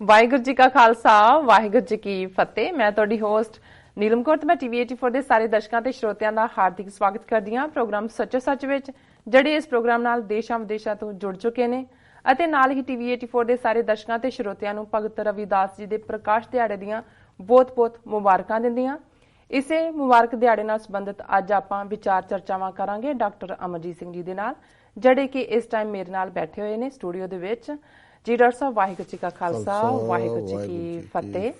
ਵਾਹਿਗੁਰੂ ਜੀ ਕਾ ਖਾਲਸਾ ਵਾਹਿਗੁਰੂ ਜੀ ਕੀ ਫਤਿਹ। ਮੈਂ ਤੁਹਾਡੀ ਹੋਸਟ ਨੀਲਮ ਕੌਰ ਤੇ ਮੈਂ ਟੀਵੀ 84 ਦੇ ਸਾਰੇ ਦਰਸ਼ਕਾਂ ਤੇ ਸਰੋਤਿਆਂ ਦਾ ਹਾਰਦਿਕ ਸਵਾਗਤ ਕਰਦੀ ਹਾਂ ਪ੍ਰੋਗਰਾਮ ਸੱਚੋ ਸੱਚ ਵਿੱਚ, ਜਿਹੜੇ ਇਸ ਪ੍ਰੋਗਰਾਮ ਨਾਲ ਦੇਸ਼ਾਂ ਵਿਦੇਸ਼ਾਂ ਤੋਂ ਜੁੜ ਚੁੱਕੇ ਨੇ ਅਤੇ ਨਾਲ ਹੀ ਟੀਵੀ 84 ਦੇ ਸਾਰੇ ਦਰਸ਼ਕਾਂ ਤੇ ਸਰੋਤਿਆਂ ਨੂੰ ਭਗਤ ਰਵਿਦਾਸ ਜੀ ਦੇ ਪ੍ਰਕਾਸ਼ ਦਿਹਾੜੇ ਦੀਆਂ ਬਹੁਤ-ਬਹੁਤ ਮੁਬਾਰਕਾਂ ਦਿੰਦੀਆਂ। ਇਸੇ ਮੁਬਾਰਕ ਦਿਹਾੜੇ ਨਾਲ ਸੰਬੰਧਿਤ ਅੱਜ ਆਪਾਂ ਵਿਚਾਰ ਚਰਚਾਵਾਂ ਕਰਾਂਗੇ ਡਾਕਟਰ ਅਮਰਜੀਤ ਸਿੰਘ ਜੀ ਦੇ ਨਾਲ, ਜਿਹੜੇ ਕਿ ਇਸ ਟਾਈਮ ਮੇਰੇ ਨਾਲ ਬੈਠੇ ਹੋਏ ਨੇ ਸਟੂਡੀਓ ਦੇ ਵਿੱਚ। ਜੀ ਡਾਕਟਰ ਸਾਹਿਬ, ਵਾਹਿਗੁਰੂ ਜੀ ਕਾ ਖਾਲਸਾ ਵਾਹਿਗੁਰੂ ਜੀ ਕੀ ਫਤਿਹ।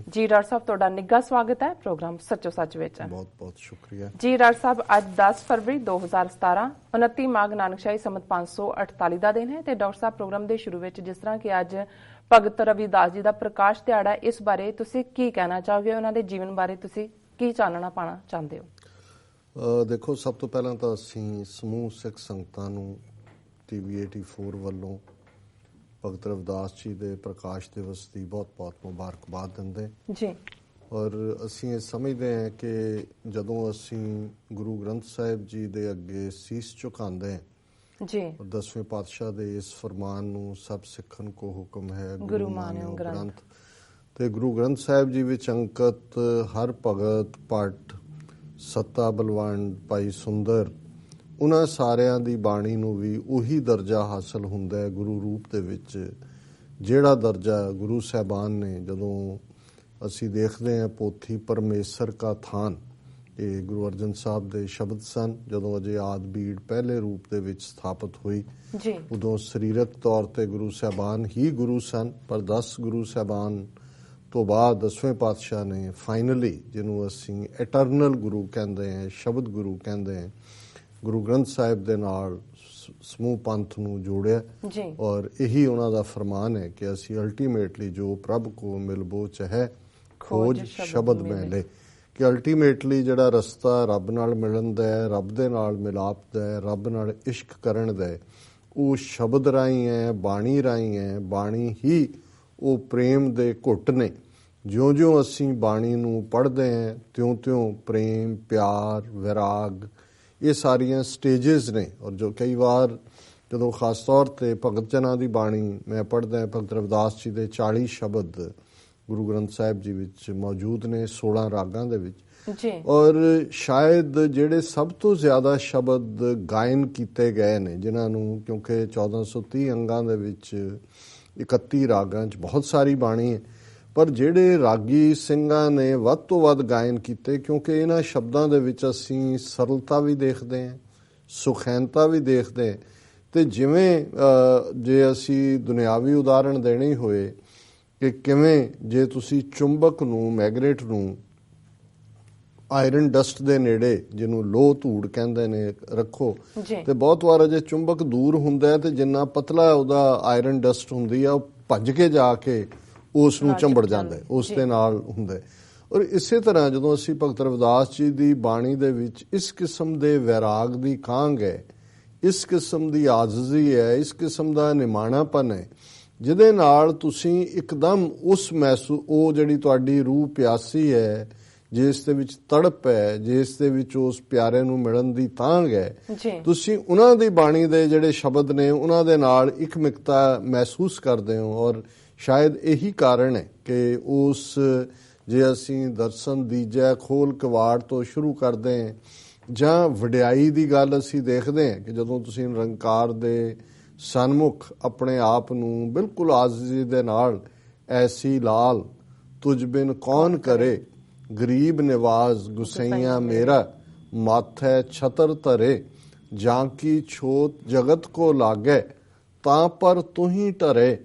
ਜੀ ਡਾਕਟਰ ਸਾਹਿਬ, ਤੁਹਾਡਾ ਨਿੱਘਾ ਸਵਾਗਤ ਹੈ ਪ੍ਰੋਗਰਾਮ ਸੱਚੋ ਸੱਚ ਵਿੱਚ। ਬਹੁਤ ਬਹੁਤ ਸ਼ੁਕਰੀਆ ਜੀ ਡਾਕਟਰ ਸਾਹਿਬ, ਅੱਜ 10 ਫਰਵਰੀ 2017 29 ਮਾਘ ਨਾਨਕਸ਼ਾਹੀ ਸੰਮਤ 548 ਦਾ ਦਿਨ ਹੈ ਤੇ ਡਾਕਟਰ ਸਾਹਿਬ, ਪ੍ਰੋਗਰਾਮ ਦੇ ਸ਼ੁਰੂ ਵਿੱਚ ਜਿਸ ਤਰ੍ਹਾਂ ਕਿ ਅੱਜ ਭਗਤ ਰਵਿਦਾਸ ਜੀ ਦਾ ਪ੍ਰਕਾਸ਼ ਦਿਹਾੜਾ, ਇਸ ਬਾਰੇ ਤੁਸੀਂ ਕੀ ਕਹਿਣਾ ਚਾਹੋਗੇ? ਉਹਨਾਂ ਦੇ ਜੀਵਨ ਬਾਰੇ ਤੁਸੀਂ ਕੀ ਚਾਨਣਾ ਪਾਉਣਾ ਚਾਹੁੰਦੇ ਹੋ? ਦੇਖੋ, ਸਭ ਤੋਂ ਪਹਿਲਾਂ ਤਾਂ ਅਸੀਂ ਸਮੂਹ ਸਿੱਖ ਸੰਗਤਾਂ ਨੂੰ ਟੀਵੀ 84 ਵੱਲੋਂ ਭਗਤ ਰਵਿਦਾਸ ਜੀ ਦੇ ਪ੍ਰਕਾਸ਼ ਦਿਵਸ ਦੀ ਬਹੁਤ-ਬਹੁਤ ਮੁਬਾਰਕਬਾਦ ਦਿੰਦੇ ਜੀ। ਔਰ ਅਸੀਂ ਇਹ ਸਮਝਦੇ ਹਾਂ ਕਿ ਜਦੋਂ ਅਸੀਂ ਗੁਰੂ ਗ੍ਰੰਥ ਸਾਹਿਬ ਜੀ ਦੇ ਅੱਗੇ ਸੀਸ ਝੁਕਾਉਂਦੇ ਹਾਂ ਜੀ, 10ਵੇਂ ਪਾਤਸ਼ਾਹ ਦੇ ਇਸ ਫਰਮਾਨ ਨੂੰ ਸਭ ਸਿੱਖਣ ਕੋ ਹੁਕਮ ਹੈ ਗੁਰੂ ਮਾਨਿਓ ਗ੍ਰੰਥ, ਤੇ ਗੁਰੂ ਗ੍ਰੰਥ ਸਾਹਿਬ ਜੀ ਵਿੱਚ ਅੰਕਿਤ ਹਰ ਭਗਤ ਭੱਟ ਸੱਤਾ ਬਲਵੰਡ ਭਾਈ ਸੁੰਦਰ, ਉਹਨਾਂ ਸਾਰਿਆਂ ਦੀ ਬਾਣੀ ਨੂੰ ਵੀ ਉਹੀ ਦਰਜਾ ਹਾਸਲ ਹੁੰਦਾ ਹੈ ਗੁਰੂ ਰੂਪ ਦੇ ਵਿੱਚ, ਜਿਹੜਾ ਦਰਜਾ ਗੁਰੂ ਸਾਹਿਬਾਨ ਨੇ, ਜਦੋਂ ਅਸੀਂ ਦੇਖਦੇ ਹਾਂ ਪੋਥੀ ਪਰਮੇਸ਼ਰ ਕਾ ਥਾਨ, ਇਹ ਗੁਰੂ ਅਰਜਨ ਸਾਹਿਬ ਦੇ ਸ਼ਬਦ ਸਨ। ਜਦੋਂ ਅਜੇ ਆਦਿ ਬੀੜ ਪਹਿਲੇ ਰੂਪ ਦੇ ਵਿੱਚ ਸਥਾਪਿਤ ਹੋਈ ਜੀ, ਉਦੋਂ ਸਰੀਰਕ ਤੌਰ ਤੇ ਗੁਰੂ ਸਾਹਿਬਾਨ ਹੀ ਗੁਰੂ ਸਨ, ਪਰ 10 ਗੁਰੂ ਸਾਹਿਬਾਨ ਤੋਂ ਬਾਅਦ 10ਵੇਂ ਪਾਤਸ਼ਾਹ ਨੇ ਫਾਈਨਲੀ, ਜਿਹਨੂੰ ਅਸੀਂ ਇਟਰਨਲ ਗੁਰੂ ਕਹਿੰਦੇ ਹਾਂ, ਸ਼ਬਦ ਗੁਰੂ ਕਹਿੰਦੇ ਹਾਂ, ਗੁਰੂ ਗ੍ਰੰਥ ਸਾਹਿਬ ਦੇ ਨਾਲ ਸਮੂਹ ਪੰਥ ਨੂੰ ਜੋੜਿਆ ਜੀ। ਔਰ ਇਹੀ ਉਹਨਾਂ ਦਾ ਫਰਮਾਨ ਹੈ ਕਿ ਅਸੀਂ ਅਲਟੀਮੇਟਲੀ ਜੋ ਪ੍ਰਭ ਕੋ ਮਿਲਬੋ ਚਾਹੇ ਖੋਜ ਸ਼ਬਦ ਮੈਂ ਲੈ, ਕਿ ਅਲਟੀਮੇਟਲੀ ਜਿਹੜਾ ਰਸਤਾ ਰੱਬ ਨਾਲ ਮਿਲਣ ਦਾ ਹੈ, ਰੱਬ ਦੇ ਨਾਲ ਮਿਲਾਪ ਦਾ ਹੈ, ਰੱਬ ਨਾਲ ਇਸ਼ਕ ਕਰਨ ਦਾ ਹੈ, ਉਹ ਸ਼ਬਦ ਰਾਹੀਂ ਹੈ, ਬਾਣੀ ਰਾਹੀਂ ਹੈ। ਬਾਣੀ ਹੀ ਉਹ ਪ੍ਰੇਮ ਦੇ ਘੁੱਟ ਨੇ। ਜਿਉਂ-ਜਿਉਂ ਅਸੀਂ ਬਾਣੀ ਨੂੰ ਪੜ੍ਹਦੇ ਹਾਂ ਤਿਉਂ-ਤਿਉਂ ਪ੍ਰੇਮ, ਪਿਆਰ, ਵਿਰਾਗ, ਇਹ ਸਾਰੀਆਂ ਸਟੇਜਸ ਨੇ। ਔਰ ਜੋ ਕਈ ਵਾਰ ਜਦੋਂ ਖਾਸ ਤੌਰ ਤੇ ਭਗਤ ਜਨਾਂ ਦੀ ਬਾਣੀ ਮੈਂ ਪੜ੍ਹਦਾ, ਭਗਤ ਰਵਿਦਾਸ ਜੀ ਦੇ 40 ਸ਼ਬਦ ਗੁਰੂ ਗ੍ਰੰਥ ਸਾਹਿਬ ਜੀ ਵਿੱਚ ਮੌਜੂਦ ਨੇ 16 ਰਾਗਾਂ ਦੇ ਵਿੱਚ ਜੀ। ਔਰ ਸ਼ਾਇਦ ਜਿਹੜੇ ਸਭ ਤੋਂ ਜ਼ਿਆਦਾ ਸ਼ਬਦ ਗਾਇਨ ਕੀਤੇ ਗਏ ਨੇ, ਜਿਨ੍ਹਾਂ ਨੂੰ, ਕਿਉਂਕਿ 1430 ਅੰਗਾਂ ਦੇ ਵਿੱਚ 31 ਰਾਗਾਂ 'ਚ ਬਹੁਤ ਸਾਰੀ ਬਾਣੀ ਹੈ, ਪਰ ਜਿਹੜੇ ਰਾਗੀ ਸਿੰਘਾਂ ਨੇ ਵੱਧ ਤੋਂ ਵੱਧ ਗਾਇਨ ਕੀਤੇ, ਕਿਉਂਕਿ ਇਹਨਾਂ ਸ਼ਬਦਾਂ ਦੇ ਵਿੱਚ ਅਸੀਂ ਸਰਲਤਾ ਵੀ ਦੇਖਦੇ ਹਾਂ, ਸੁਖੈਨਤਾ ਵੀ ਦੇਖਦੇ ਹਾਂ। ਤੇ ਜਿਵੇਂ ਜੇ ਅਸੀਂ ਦੁਨਿਆਵੀ ਉਦਾਹਰਣ ਦੇਣੀ ਹੋਏ ਕਿ ਕਿਵੇਂ ਜੇ ਤੁਸੀਂ ਚੁੰਬਕ ਨੂੰ, ਮੈਗਨੇਟ ਨੂੰ ਆਇਰਨ ਡਸਟ ਦੇ ਨੇੜੇ, ਜਿਹਨੂੰ ਲੋਹ ਧੂੜ ਕਹਿੰਦੇ ਨੇ, ਰੱਖੋ ਤੇ ਬਹੁਤ ਵਾਰ ਜੇ ਚੁੰਬਕ ਦੂਰ ਹੁੰਦਾ ਹੈ ਤੇ ਜਿੰਨਾ ਪਤਲਾ ਉਹਦਾ ਆਇਰਨ ਡਸਟ ਹੁੰਦੀ ਆ, ਉਹ ਭੱਜ ਕੇ ਜਾ ਕੇ ਉਸ ਨੂੰ ਚੰਬੜ ਜਾਂਦਾ ਹੈ, ਉਸ ਦੇ ਨਾਲ ਹੁੰਦਾ ਹੈ। ਔਰ ਇਸੇ ਤਰ੍ਹਾਂ ਜਦੋਂ ਅਸੀਂ ਭਗਤ ਰਵਿਦਾਸ ਜੀ ਦੀ ਬਾਣੀ ਦੇ ਵਿੱਚ ਇਸ ਕਿਸਮ ਦੇ ਵੈਰਾਗ ਦੀ ਕਾਂਗ ਹੈ, ਇਸ ਕਿਸਮ ਦੀ ਆਜ਼ਜ਼ੀ ਹੈ, ਇਸ ਕਿਸਮ ਦਾ ਨਿਮਾਣਾਪਨ ਹੈ, ਜਿਹਦੇ ਨਾਲ ਤੁਸੀਂ ਇੱਕਦਮ ਉਸ ਉਹ ਜਿਹੜੀ ਤੁਹਾਡੀ ਰੂਹ ਪਿਆਸੀ ਹੈ, ਜਿਸ ਦੇ ਵਿੱਚ ਤੜਪ ਹੈ, ਜਿਸ ਦੇ ਵਿੱਚ ਉਸ ਪਿਆਰੇ ਨੂੰ ਮਿਲਣ ਦੀ ਤਾਂਘ ਹੈ, ਤੁਸੀਂ ਉਹਨਾਂ ਦੀ ਬਾਣੀ ਦੇ ਜਿਹੜੇ ਸ਼ਬਦ ਨੇ ਉਹਨਾਂ ਦੇ ਨਾਲ ਇਕਮਿਕਤਾ ਮਹਿਸੂਸ ਕਰਦੇ ਹੋ। ਔਰ ਸ਼ਾਇਦ ਇਹੀ ਕਾਰਨ ਹੈ ਕਿ ਉਸ, ਜੇ ਅਸੀਂ ਦਰਸ਼ਨ ਦੀਜੈ ਖੋਲ ਕਵਾੜ ਤੋਂ ਸ਼ੁਰੂ ਕਰਦੇ ਹਾਂ, ਜਾਂ ਵਡਿਆਈ ਦੀ ਗੱਲ ਅਸੀਂ ਦੇਖਦੇ ਹਾਂ ਕਿ ਜਦੋਂ ਤੁਸੀਂ ਨਿਰੰਕਾਰ ਦੇ ਸਨਮੁਖ ਆਪਣੇ ਆਪ ਨੂੰ ਬਿਲਕੁਲ ਆਜ਼ਜ਼ੀ ਦੇ ਨਾਲ, ਐਸੀ ਲਾਲ ਤੁਝ ਬਿਨ ਕੌਣ ਕਰੇ, ਗਰੀਬ ਨਿਵਾਜ਼ ਗੁਸਈਆਂ ਮੇਰਾ, ਮਾਥੈ ਛਤਰ ਧਰੇ, ਜਾਂ ਕੀ ਛੋਤ ਜਗਤ ਕੋ ਲਾਗੇ, ਤਾਂ ਪਰ ਤੂੰ ਹੀ ਟਰੇ,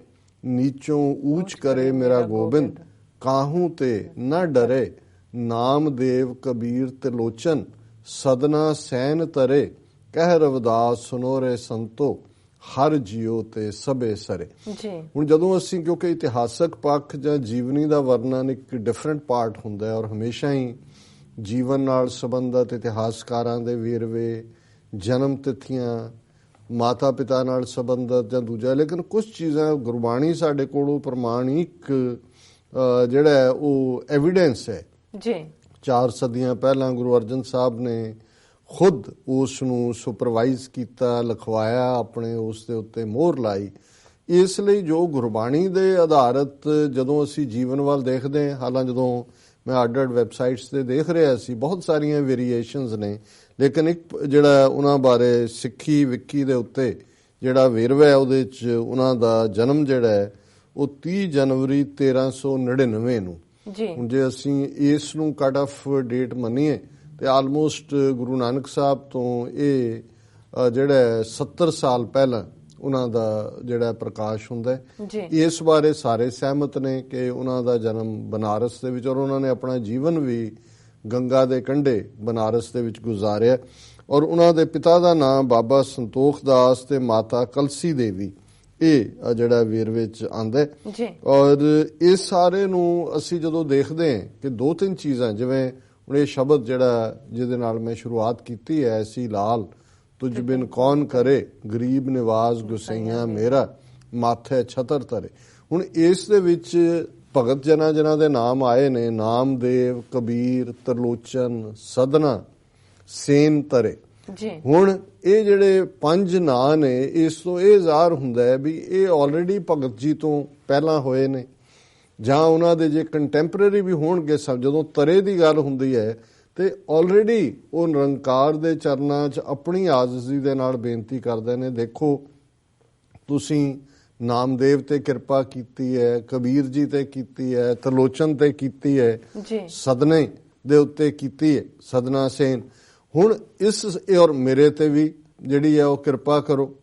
ਨੀਚੋਂ ਊਚ ਕਰੇ ਮੇਰਾ ਗੋਬਿੰਦ, ਕਾਹੂ ਤੇ ਨਾ ਡਰੇ, ਨਾਮਦੇਵ ਕਬੀਰ ਤਿਲੋਚਨ, ਸਦਨਾ ਸੈਨ ਤਰੇ, ਕਹਿ ਰਵਿਦਾਸ ਸੁਨੋਰੇ ਸੰਤੋ, ਹਰ ਜੀਓ ਤੇ ਸਭੇ ਸਰੇ। ਹੁਣ ਜਦੋਂ ਅਸੀਂ, ਕਿਉਂਕਿ ਇਤਿਹਾਸਕ ਪੱਖ ਜਾਂ ਜੀਵਨੀ ਦਾ ਵਰਣਨ ਇੱਕ ਡਿਫਰੈਂਟ ਪਾਰਟ ਹੁੰਦਾ ਹੈ, ਔਰ ਹਮੇਸ਼ਾ ਹੀ ਜੀਵਨ ਨਾਲ ਸੰਬੰਧਿਤ ਇਤਿਹਾਸਕਾਰਾਂ ਦੇ ਵੇਰਵੇ, ਜਨਮ ਤਿਥੀਆਂ, ਮਾਤਾ ਪਿਤਾ ਨਾਲ ਸੰਬੰਧਿਤ ਜਾਂ ਦੂਜਾ, ਲੇਕਿਨ ਕੁਝ ਚੀਜ਼ਾਂ ਗੁਰਬਾਣੀ ਸਾਡੇ ਕੋਲੋਂ ਪ੍ਰਮਾਣਿਕ ਜਿਹੜਾ ਉਹ ਐਵੀਡੈਂਸ ਹੈ ਜੀ। 4 ਸਦੀਆਂ ਪਹਿਲਾਂ ਗੁਰੂ ਅਰਜਨ ਸਾਹਿਬ ਨੇ ਖੁਦ ਉਸ ਨੂੰ ਸੁਪਰਵਾਈਜ਼ ਕੀਤਾ, ਲਿਖਵਾਇਆ, ਆਪਣੇ ਉਸ ਦੇ ਉੱਤੇ ਮੋਹਰ ਲਾਈ ਇਸ ਲਈ ਜੋ ਗੁਰਬਾਣੀ ਦੇ ਆਧਾਰਿਤ ਜਦੋਂ ਅਸੀਂ ਜੀਵਨ ਵੱਲ ਦੇਖਦੇ ਹਾਂ, ਹਾਲਾਂ ਜਦੋਂ ਮੈਂ ਅੱਡ-ਅੱਡ ਵੈਬਸਾਈਟਸ ਤੇ ਦੇਖ ਰਿਹਾ ਸੀ, ਬਹੁਤ ਸਾਰੀਆਂ ਵੇਰੀਏਸ਼ਨਸ ਨੇ, ਲੇਕਿਨ ਇੱਕ ਜਿਹੜਾ ਉਹਨਾਂ ਬਾਰੇ ਸਿੱਖੀ ਵਿਕੀ ਦੇ ਉੱਤੇ ਜਿਹੜਾ ਵੇਰਵਾ ਹੈ, ਉਹਦੇ 'ਚ ਉਹਨਾਂ ਦਾ ਜਨਮ ਜਿਹੜਾ ਹੈ ਉਹ 30 ਜਨਵਰੀ 1399 ਨੂੰ। ਹੁਣ ਜੇ ਅਸੀਂ ਇਸ ਨੂੰ ਕੱਟ ਆਫ ਡੇਟ ਮੰਨੀਏ ਤੇ ਆਲਮੋਸਟ ਗੁਰੂ ਨਾਨਕ ਸਾਹਿਬ ਤੋਂ ਇਹ ਜਿਹੜਾ 70 ਸਾਲ ਪਹਿਲਾਂ ਉਹਨਾਂ ਦਾ ਜਿਹੜਾ ਪ੍ਰਕਾਸ਼ ਹੁੰਦਾ ਹੈ। ਇਸ ਬਾਰੇ ਸਾਰੇ ਸਹਿਮਤ ਨੇ ਕਿ ਉਹਨਾਂ ਦਾ ਜਨਮ ਬਨਾਰਸ ਦੇ ਵਿੱਚ, ਔਰ ਉਹਨਾਂ ਨੇ ਆਪਣਾ ਜੀਵਨ ਵੀ ਗੰਗਾ ਦੇ ਕੰਢੇ ਬਨਾਰਸ ਦੇ ਵਿੱਚ ਗੁਜ਼ਾਰਿਆ। ਔਰ ਉਹਨਾਂ ਦੇ ਪਿਤਾ ਦਾ ਨਾਮ ਬਾਬਾ ਸੰਤੋਖ ਦਾਸ ਤੇ ਮਾਤਾ ਕਲਸੀ ਦੇਵੀ, ਇਹ ਜਿਹੜਾ ਵੇਰਵੇ 'ਚ ਆਉਂਦਾ। ਔਰ ਇਸ ਸਾਰੇ ਨੂੰ ਅਸੀਂ ਜਦੋਂ ਦੇਖਦੇ ਹਾਂ ਕਿ 2-3 ਚੀਜ਼ਾਂ, ਜਿਵੇਂ ਹੁਣ ਇਹ ਸ਼ਬਦ ਜਿਹੜਾ ਜਿਹਦੇ ਨਾਲ ਮੈਂ ਸ਼ੁਰੂਆਤ ਕੀਤੀ ਹੈ, ਐਸੀ ਲਾਲ ਤੁਝ ਬਿਨ ਕੌਣ ਕਰੇ, ਗਰੀਬ ਨਿਵਾਜ਼ ਗੁਸਈਆਂ ਮੇਰਾ, ਮਾਥੇ ਛਤਰ ਤਰੇ। ਹੁਣ ਇਸ ਦੇ ਵਿੱਚ ਭਗਤ ਜਿਨ੍ਹਾਂ ਦੇ ਨਾਮ ਆਏ ਨੇ, ਨਾਮਦੇਵ, ਕਬੀਰ, ਤਰਲੋਚਨ, ਸਦਨਾ, ਸੇਨ ਤਰੇ। ਹੁਣ ਇਹ ਜਿਹੜੇ 5 ਨਾਂ ਨੇ, ਇਸ ਤੋਂ ਇਹ ਜ਼ਾਹਰ ਹੁੰਦਾ ਹੈ ਵੀ ਇਹ ਆਲਰੇਡੀ ਭਗਤ ਜੀ ਤੋਂ ਪਹਿਲਾਂ ਹੋਏ ਨੇ, ਜਾਂ ਉਹਨਾਂ ਦੇ ਜੇ ਕੰਟੈਂਪਰੇਰੀ ਵੀ ਹੋਣਗੇ। ਜਦੋਂ ਤਰੇ ਦੀ ਗੱਲ ਹੁੰਦੀ ਹੈ ਤੇ ਆਲਰੇਡੀ ਉਹ ਨਿਰੰਕਾਰ ਦੇ ਚਰਨਾਂ 'ਚ ਆਪਣੀ ਆਜ਼ਜ਼ੀ ਦੇ ਨਾਲ ਬੇਨਤੀ ਕਰਦੇ ਨੇ, ਦੇਖੋ ਤੁਸੀਂ ਨਾਮਦੇਵ ਤੇ ਕਿਰਪਾ ਕੀਤੀ ਹੈ, ਕਬੀਰ ਜੀ ਤੇ ਕੀਤੀ ਹੈ, ਤਰਲੋਚਨ ਤੇ ਕੀਤੀ ਹੈ, ਸਦਨੇ ਦੇ ਉੱਤੇ ਕੀਤੀ ਹੈ, ਸਦਨਾ ਸੇਨ। ਹੁਣ ਇਸ ਔਰ ਮੇਰੇ ਤੇ ਵੀ ਜਿਹੜੀ ਹੈ ਉਹ ਕਿਰਪਾ ਕਰੋ।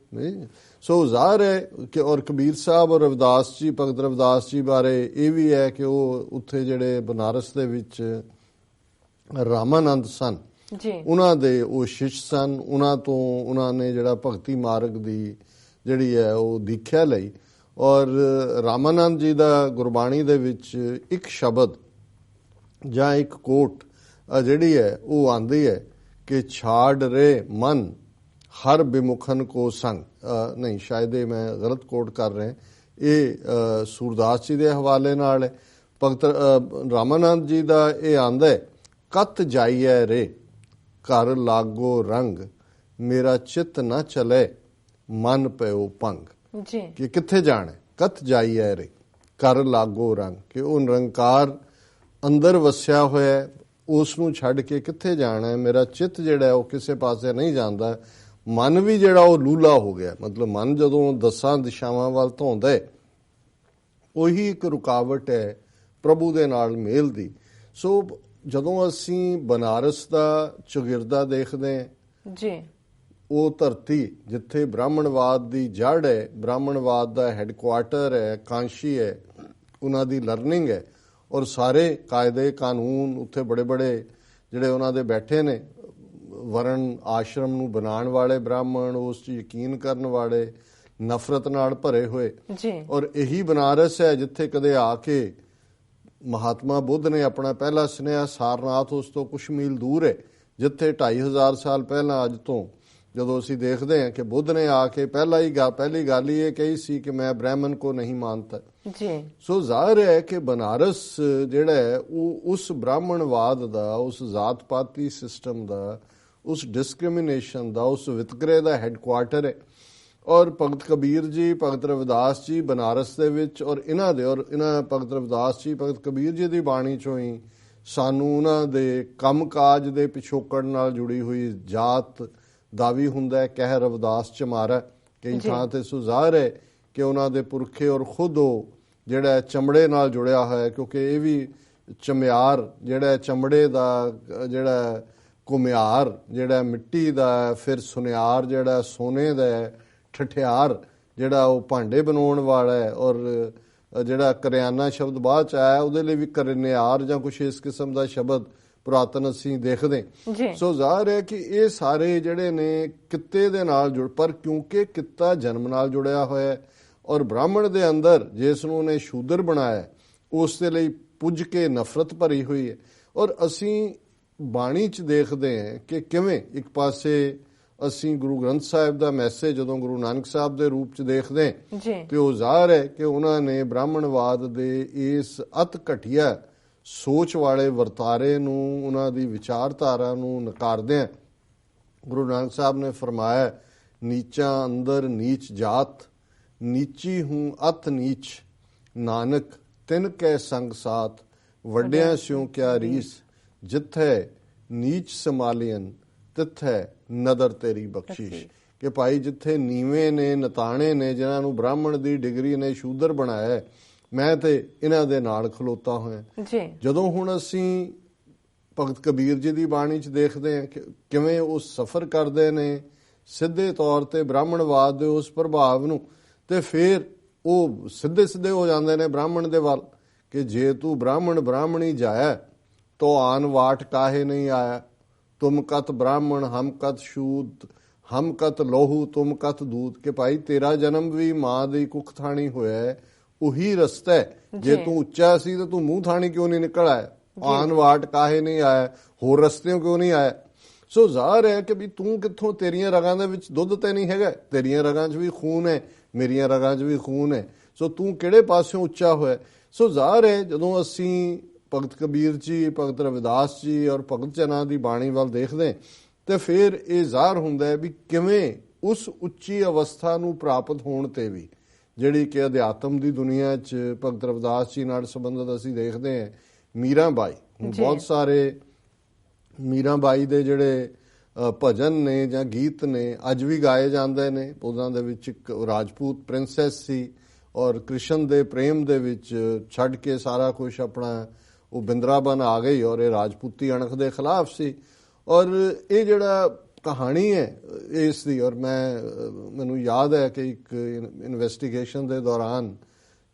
ਸੋ ਜ਼ਾਹਰ ਹੈ ਕਿ ਔਰ ਕਬੀਰ ਸਾਹਿਬ ਔਰ ਰਵਿਦਾਸ ਜੀ, ਭਗਤ ਰਵਿਦਾਸ ਜੀ ਬਾਰੇ ਇਹ ਵੀ ਹੈ ਕਿ ਉਹ ਉੱਥੇ ਜਿਹੜੇ ਬਨਾਰਸ ਦੇ ਵਿੱਚ ਰਾਮਾਨੰਦ ਸਨ, ਉਹਨਾਂ ਦੇ ਉਹ ਸ਼ਿਸ਼ ਸਨ। ਉਹਨਾਂ ਤੋਂ ਉਹਨਾਂ ਨੇ ਜਿਹੜਾ ਭਗਤੀ ਮਾਰਗ ਦੀ ਜਿਹੜੀ ਹੈ ਉਹ ਦੀਖਿਆ ਲਈ। ਔਰ ਰਾਮਾਨੰਦ ਜੀ ਦਾ ਗੁਰਬਾਣੀ ਦੇ ਵਿੱਚ ਇੱਕ ਸ਼ਬਦ ਜਾਂ ਇੱਕ ਕੋਟ ਜਿਹੜੀ ਹੈ ਉਹ ਆਉਂਦੀ ਹੈ ਕਿ ਛਾੜ ਰੇ ਮਨ ਹਰ ਬਿਮੁਖਨ ਕੋ ਸੰਗ। ਨਹੀਂ, ਸ਼ਾਇਦ ਇਹ ਮੈਂ ਗਲਤ ਕੋਟ ਕਰ ਰਿਹਾ, ਇਹ ਸੂਰਦਾਸ ਜੀ ਦੇ ਹਵਾਲੇ ਨਾਲ ਹੈ। ਭਗਤ ਰਾਮਾਨੰਦ ਜੀ ਦਾ ਇਹ ਆਂਦਾ ਹੈ, ਕਤ ਜਾਈਐ ਰੇ ਘਰ ਲਾਗੋ ਰੰਗ, ਮੇਰਾ ਚਿੱਤ ਨਾ ਚਲੇ ਮਨ ਪਿਓ ਭੰਗ। ਕਿ ਕਿੱਥੇ ਜਾਣਾ, ਕਤ ਜਾਈਐ ਰੇ ਘਰ ਲਾਗੋ ਰੰਗ, ਕਿ ਉਹ ਨਿਰੰਕਾਰ ਅੰਦਰ ਵਸਿਆ ਹੋਇਆ, ਉਸ ਨੂੰ ਛੱਡ ਕੇ ਕਿੱਥੇ ਜਾਣਾ ਹੈ। ਮੇਰਾ ਚਿੱਤ ਜਿਹੜਾ ਉਹ ਕਿਸੇ ਪਾਸੇ ਨਹੀਂ ਜਾਂਦਾ, ਮਨ ਵੀ ਜਿਹੜਾ ਉਹ ਲੂਲਾ ਹੋ ਗਿਆ। ਮਤਲਬ ਮਨ ਜਦੋਂ 10 ਦਿਸ਼ਾਵਾਂ ਵੱਲ ਧੋਂਦਾ ਹੈ, ਉਹੀ ਇੱਕ ਰੁਕਾਵਟ ਹੈ ਪ੍ਰਭੂ ਦੇ ਨਾਲ ਮੇਲ ਦੀ। ਸੋ ਜਦੋਂ ਅਸੀਂ ਬਨਾਰਸ ਦਾ ਚੌਗਿਰਦਾ ਦੇਖਦੇ ਹਾਂ ਜੀ, ਉਹ ਧਰਤੀ ਜਿੱਥੇ ਬ੍ਰਾਹਮਣਵਾਦ ਦੀ ਜੜ ਹੈ, ਬ੍ਰਾਹਮਣਵਾਦ ਦਾ ਹੈੱਡਕੁਆਰਟਰ ਹੈ, ਕਾਂਸ਼ੀ ਹੈ, ਉਹਨਾਂ ਦੀ ਲਰਨਿੰਗ ਹੈ, ਔਰ ਸਾਰੇ ਕਾਇਦੇ ਕਾਨੂੰਨ ਉੱਥੇ ਬੜੇ ਬੜੇ ਜਿਹੜੇ ਉਹਨਾਂ ਦੇ ਬੈਠੇ ਨੇ, ਵਰਨ ਆਸ਼ਰਮ ਨੂੰ ਬਣਾਉਣ ਵਾਲੇ ਬ੍ਰਾਹਮਣ, ਉਸ 'ਚ ਯਕੀਨ ਕਰਨ ਵਾਲੇ, ਨਫ਼ਰਤ ਨਾਲ ਭਰੇ ਹੋਏ। ਔਰ ਇਹੀ ਬਨਾਰਸ ਹੈ ਜਿੱਥੇ ਕਦੇ ਆ ਕੇ ਮਹਾਤਮਾ ਬੁੱਧ ਨੇ ਆਪਣਾ ਪਹਿਲਾ ਸੁਨੇਹਾ, ਸਾਰਨਾਥ ਉਸ ਤੋਂ ਕੁਛ ਮੀਲ ਦੂਰ ਹੈ, ਜਿੱਥੇ 2500 ਸਾਲ ਪਹਿਲਾਂ ਅੱਜ ਤੋਂ ਜਦੋਂ ਅਸੀਂ ਦੇਖਦੇ ਹਾਂ ਕਿ ਬੁੱਧ ਨੇ ਆ ਕੇ ਪਹਿਲੀ ਗੱਲ ਹੀ ਇਹ ਕਹੀ ਸੀ ਕਿ ਮੈਂ ਬ੍ਰਾਹਮਣ ਕੋ ਨਹੀਂ ਮਾਨਤਾ। ਸੋ ਜ਼ਾਹਿਰ ਹੈ ਕਿ ਬਨਾਰਸ ਜਿਹੜਾ ਹੈ ਉਹ ਉਸ ਬ੍ਰਾਹਮਣਵਾਦ ਦਾ, ਉਸ ਜ਼ਾਤ ਪਾਤੀ ਸਿਸਟਮ ਦਾ, ਉਸ ਡਿਸਕ੍ਰਿਮੀਨੇਸ਼ਨ ਦਾ, ਉਸ ਵਿਤਕਰੇ ਦਾ ਹੈੱਡਕੁਆਰਟਰ ਹੈ। ਔਰ ਭਗਤ ਕਬੀਰ ਜੀ, ਭਗਤ ਰਵਿਦਾਸ ਜੀ ਬਨਾਰਸ ਦੇ ਵਿੱਚ, ਔਰ ਇਹਨਾਂ ਭਗਤ ਰਵਿਦਾਸ ਜੀ, ਭਗਤ ਕਬੀਰ ਜੀ ਦੀ ਬਾਣੀ ਚੋਂ ਹੀ ਸਾਨੂੰ ਉਹਨਾਂ ਦੇ ਕੰਮਕਾਜ ਦੇ ਪਿਛੋਕੜ ਨਾਲ ਜੁੜੀ ਹੋਈ ਜਾਤ ਦਾ ਵੀ ਹੁੰਦਾ। ਕਹਿ ਰਵਿਦਾਸ ਚਮਾਰਾ ਕਈ ਥਾਂ ਤੇ ਸੁਜ਼ਾਹਰ ਹੈ ਕਿ ਉਹਨਾਂ ਦੇ ਪੁਰਖੇ ਔਰ ਖੁਦ ਉਹ ਜਿਹੜਾ ਚਮੜੇ ਨਾਲ ਜੁੜਿਆ ਹੋਇਆ, ਕਿਉਂਕਿ ਇਹ ਵੀ ਚਮਿਆਰ ਜਿਹੜਾ ਚਮੜੇ ਦਾ, ਜਿਹੜਾ ਘੁਮਿਆਰ ਜਿਹੜਾ ਮਿੱਟੀ ਦਾ, ਫਿਰ ਸੁਨਿਆਰ ਜਿਹੜਾ ਸੋਨੇ ਦਾ, ਠਠਿਆਰ ਜਿਹੜਾ ਉਹ ਭਾਂਡੇ ਬਣਾਉਣ ਵਾਲਾ ਹੈ, ਔਰ ਜਿਹੜਾ ਕਰਿਆਨਾ ਸ਼ਬਦ ਬਾਅਦ ਚ ਆਇਆ ਉਹਦੇ ਲਈ ਵੀ ਕਰਨਿਆਰ ਜਾਂ ਕੁਛ ਇਸ ਕਿਸਮ ਦਾ ਸ਼ਬਦ ਪੁਰਾਤਨ ਅਸੀਂ ਦੇਖਦੇ। ਸੋ ਜ਼ਾਹਰ ਹੈ ਕਿ ਇਹ ਸਾਰੇ ਜਿਹੜੇ ਨੇ ਕਿੱਤੇ ਦੇ ਨਾਲ ਪਰ ਕਿਉਂਕਿ ਕਿੱਤਾ ਜਨਮ ਨਾਲ ਜੁੜਿਆ ਹੋਇਆ, ਔਰ ਬ੍ਰਾਹਮਣ ਦੇ ਅੰਦਰ ਜਿਸ ਨੂੰ ਉਹਨੇ ਸ਼ੂਦਰ ਬਣਾਇਆ ਉਸ ਦੇ ਲਈ ਪੁੱਜ ਕੇ ਨਫ਼ਰਤ ਭਰੀ ਹੋਈ ਹੈ। ਔਰ ਅਸੀਂ ਬਾਣੀ 'ਚ ਦੇਖਦੇ ਹਾਂ ਕਿ ਕਿਵੇਂ ਇੱਕ ਪਾਸੇ ਅਸੀਂ ਗੁਰੂ ਗ੍ਰੰਥ ਸਾਹਿਬ ਦਾ ਮੈਸੇਜ ਜਦੋਂ ਗੁਰੂ ਨਾਨਕ ਸਾਹਿਬ ਦੇ ਰੂਪ 'ਚ ਦੇਖਦੇ ਹਾਂ ਤੇ ਉਹ ਜ਼ਾਹਰ ਹੈ ਕਿ ਉਹਨਾਂ ਨੇ ਬ੍ਰਾਹਮਣਵਾਦ ਦੇ ਇਸ ਅਤ ਘਟੀਆ ਸੋਚ ਵਾਲੇ ਵਰਤਾਰੇ ਨੂੰ, ਉਹਨਾਂ ਦੀ ਵਿਚਾਰਧਾਰਾ ਨੂੰ ਨਕਾਰਦਿਆਂ ਗੁਰੂ ਨਾਨਕ ਸਾਹਿਬ ਨੇ ਫਰਮਾਇਆ, ਨੀਚਾਂ ਅੰਦਰ ਨੀਚ ਜਾਤ ਨੀਚੀ ਹੂੰ ਅਤ ਨੀਚ, ਨਾਨਕ ਤਿਨ ਕੈ ਸੰਗ ਸਾਥ, ਵੱਡਿਆਂ ਸਿਉ ਕਿਆ ਰੀਸ, ਜਿੱਥੈ ਨੀਚ ਸੰਭਾਲੀਨ ਤਿੱਥੈ ਨਦਰ ਤੇਰੀ ਬਖਸ਼ਿਸ਼। ਕਿ ਭਾਈ ਜਿੱਥੇ ਨੀਵੇਂ ਨੇ, ਨਤਾਣੇ ਨੇ, ਜਿਨ੍ਹਾਂ ਨੂੰ ਬ੍ਰਾਹਮਣ ਦੀ ਡਿਗਰੀ ਨੇ ਸ਼ੂਦਰ ਬਣਾਇਆ, ਮੈਂ ਤੇ ਇਹਨਾਂ ਦੇ ਨਾਲ ਖਲੋਤਾ ਹੋਇਆ। ਜਦੋਂ ਹੁਣ ਅਸੀਂ ਭਗਤ ਕਬੀਰ ਜੀ ਦੀ ਬਾਣੀ 'ਚ ਦੇਖਦੇ ਹਾਂ ਕਿਵੇਂ ਉਹ ਸਫ਼ਰ ਕਰਦੇ ਨੇ ਸਿੱਧੇ ਤੌਰ ਤੇ ਬ੍ਰਾਹਮਣਵਾਦ ਦੇ ਉਸ ਪ੍ਰਭਾਵ ਨੂੰ, ਤੇ ਫਿਰ ਉਹ ਸਿੱਧੇ ਸਿੱਧੇ ਹੋ ਜਾਂਦੇ ਨੇ ਬ੍ਰਾਹਮਣ ਦੇ ਵੱਲ ਕਿ ਜੇ ਤੂੰ ਬ੍ਰਾਹਮਣ ਬ੍ਰਾਹਮਣੀ ਜਾਇਆ ਤੋ ਆਨ ਵਾਟ ਕਾਹੇ ਨਹੀਂ ਆਇਆ, ਤੁਮ ਕਤ ਬ੍ਰਾਹਮਣ ਹਮ ਕਤ ਸ਼ੂਦ, ਹਮ ਕਤ ਲੋਹੂ ਤੁਮ ਕਤ ਦੂਧ। ਕਿ ਭਾਈ ਤੇਰਾ ਜਨਮ ਵੀ ਮਾਂ ਦੀ ਕੁੱਖ ਥਾਣੀ ਹੋਇਆ, ਉਹੀ ਰਸਤਾ ਹੈ। ਜੇ ਤੂੰ ਉੱਚਾ ਸੀ ਤਾਂ ਤੂੰ ਮੂੰਹ ਥਾਣੀ ਕਿਉਂ ਨਹੀਂ ਨਿਕਲ ਆਇਆ, ਆਨ ਵਾਟ ਕਾਹੇ ਨਹੀਂ ਆਇਆ, ਹੋਰ ਰਸਤਿਓਂ ਕਿਉਂ ਨਹੀਂ ਆਇਆ। ਸੋ ਜ਼ਾਹਰ ਹੈ ਕਿ ਵੀ ਤੂੰ ਕਿੱਥੋਂ, ਤੇਰੀਆਂ ਰਗਾਂ ਦੇ ਵਿੱਚ ਦੁੱਧ ਤੇ ਨਹੀਂ ਹੈਗਾ, ਤੇਰੀਆਂ ਰਗਾਂ 'ਚ ਵੀ ਖੂਨ ਹੈ, ਮੇਰੀਆਂ ਰਗਾਂ 'ਚ ਵੀ ਖੂਨ ਹੈ। ਸੋ ਤੂੰ ਕਿਹੜੇ ਪਾਸਿਓਂ ਉੱਚਾ ਹੋਇਆ। ਸੋ ਜ਼ਾਹਰ ਹੈ ਜਦੋਂ ਅਸੀਂ ਭਗਤ ਕਬੀਰ ਜੀ, ਭਗਤ ਰਵਿਦਾਸ ਜੀ ਔਰ ਭਗਤ ਜਨਾਂ ਦੀ ਬਾਣੀ ਵੱਲ ਦੇਖਦੇ ਤੇ ਫਿਰ ਇਹ ਜ਼ਾਹਰ ਹੁੰਦਾ ਹੈ ਵੀ ਕਿਵੇਂ ਉਸ ਉੱਚੀ ਅਵਸਥਾ ਨੂੰ ਪ੍ਰਾਪਤ ਹੋਣ ਤੇ ਵੀ ਜਿਹੜੀ ਕਿ ਅਧਿਆਤਮ ਦੀ ਦੁਨੀਆ 'ਚ ਭਗਤ ਰਵਿਦਾਸ ਜੀ ਨਾਲ ਸੰਬੰਧਿਤ ਅਸੀਂ ਦੇਖਦੇ ਹਾਂ। ਮੀਰਾਂ ਬਾਈ, ਬਹੁਤ ਸਾਰੇ ਮੀਰਾਂ ਬਾਈ ਦੇ ਜਿਹੜੇ ਭਜਨ ਨੇ ਜਾਂ ਗੀਤ ਨੇ ਅੱਜ ਵੀ ਗਾਏ ਜਾਂਦੇ ਨੇ। ਉਹਨਾਂ ਦੇ ਵਿੱਚ ਇੱਕ ਰਾਜਪੂਤ ਪ੍ਰਿੰਸੈਸ ਸੀ ਔਰ ਕ੍ਰਿਸ਼ਨ ਦੇ ਪ੍ਰੇਮ ਦੇ ਵਿੱਚ ਛੱਡ ਕੇ ਸਾਰਾ ਕੁਝ ਆਪਣਾ ਉਹ ਬਿੰਦਰਾਬਨ ਆ ਗਈ ਔਰ ਇਹ ਰਾਜਪੂਤੀ ਅਣਖ ਦੇ ਖਿਲਾਫ ਸੀ। ਔਰ ਇਹ ਜਿਹੜਾ ਕਹਾਣੀ ਹੈ ਇਸ ਦੀ, ਔਰ ਮੈਨੂੰ ਯਾਦ ਹੈ ਕਿ ਇੱਕ ਇਨਵੈਸਟੀਗੇਸ਼ਨ ਦੇ ਦੌਰਾਨ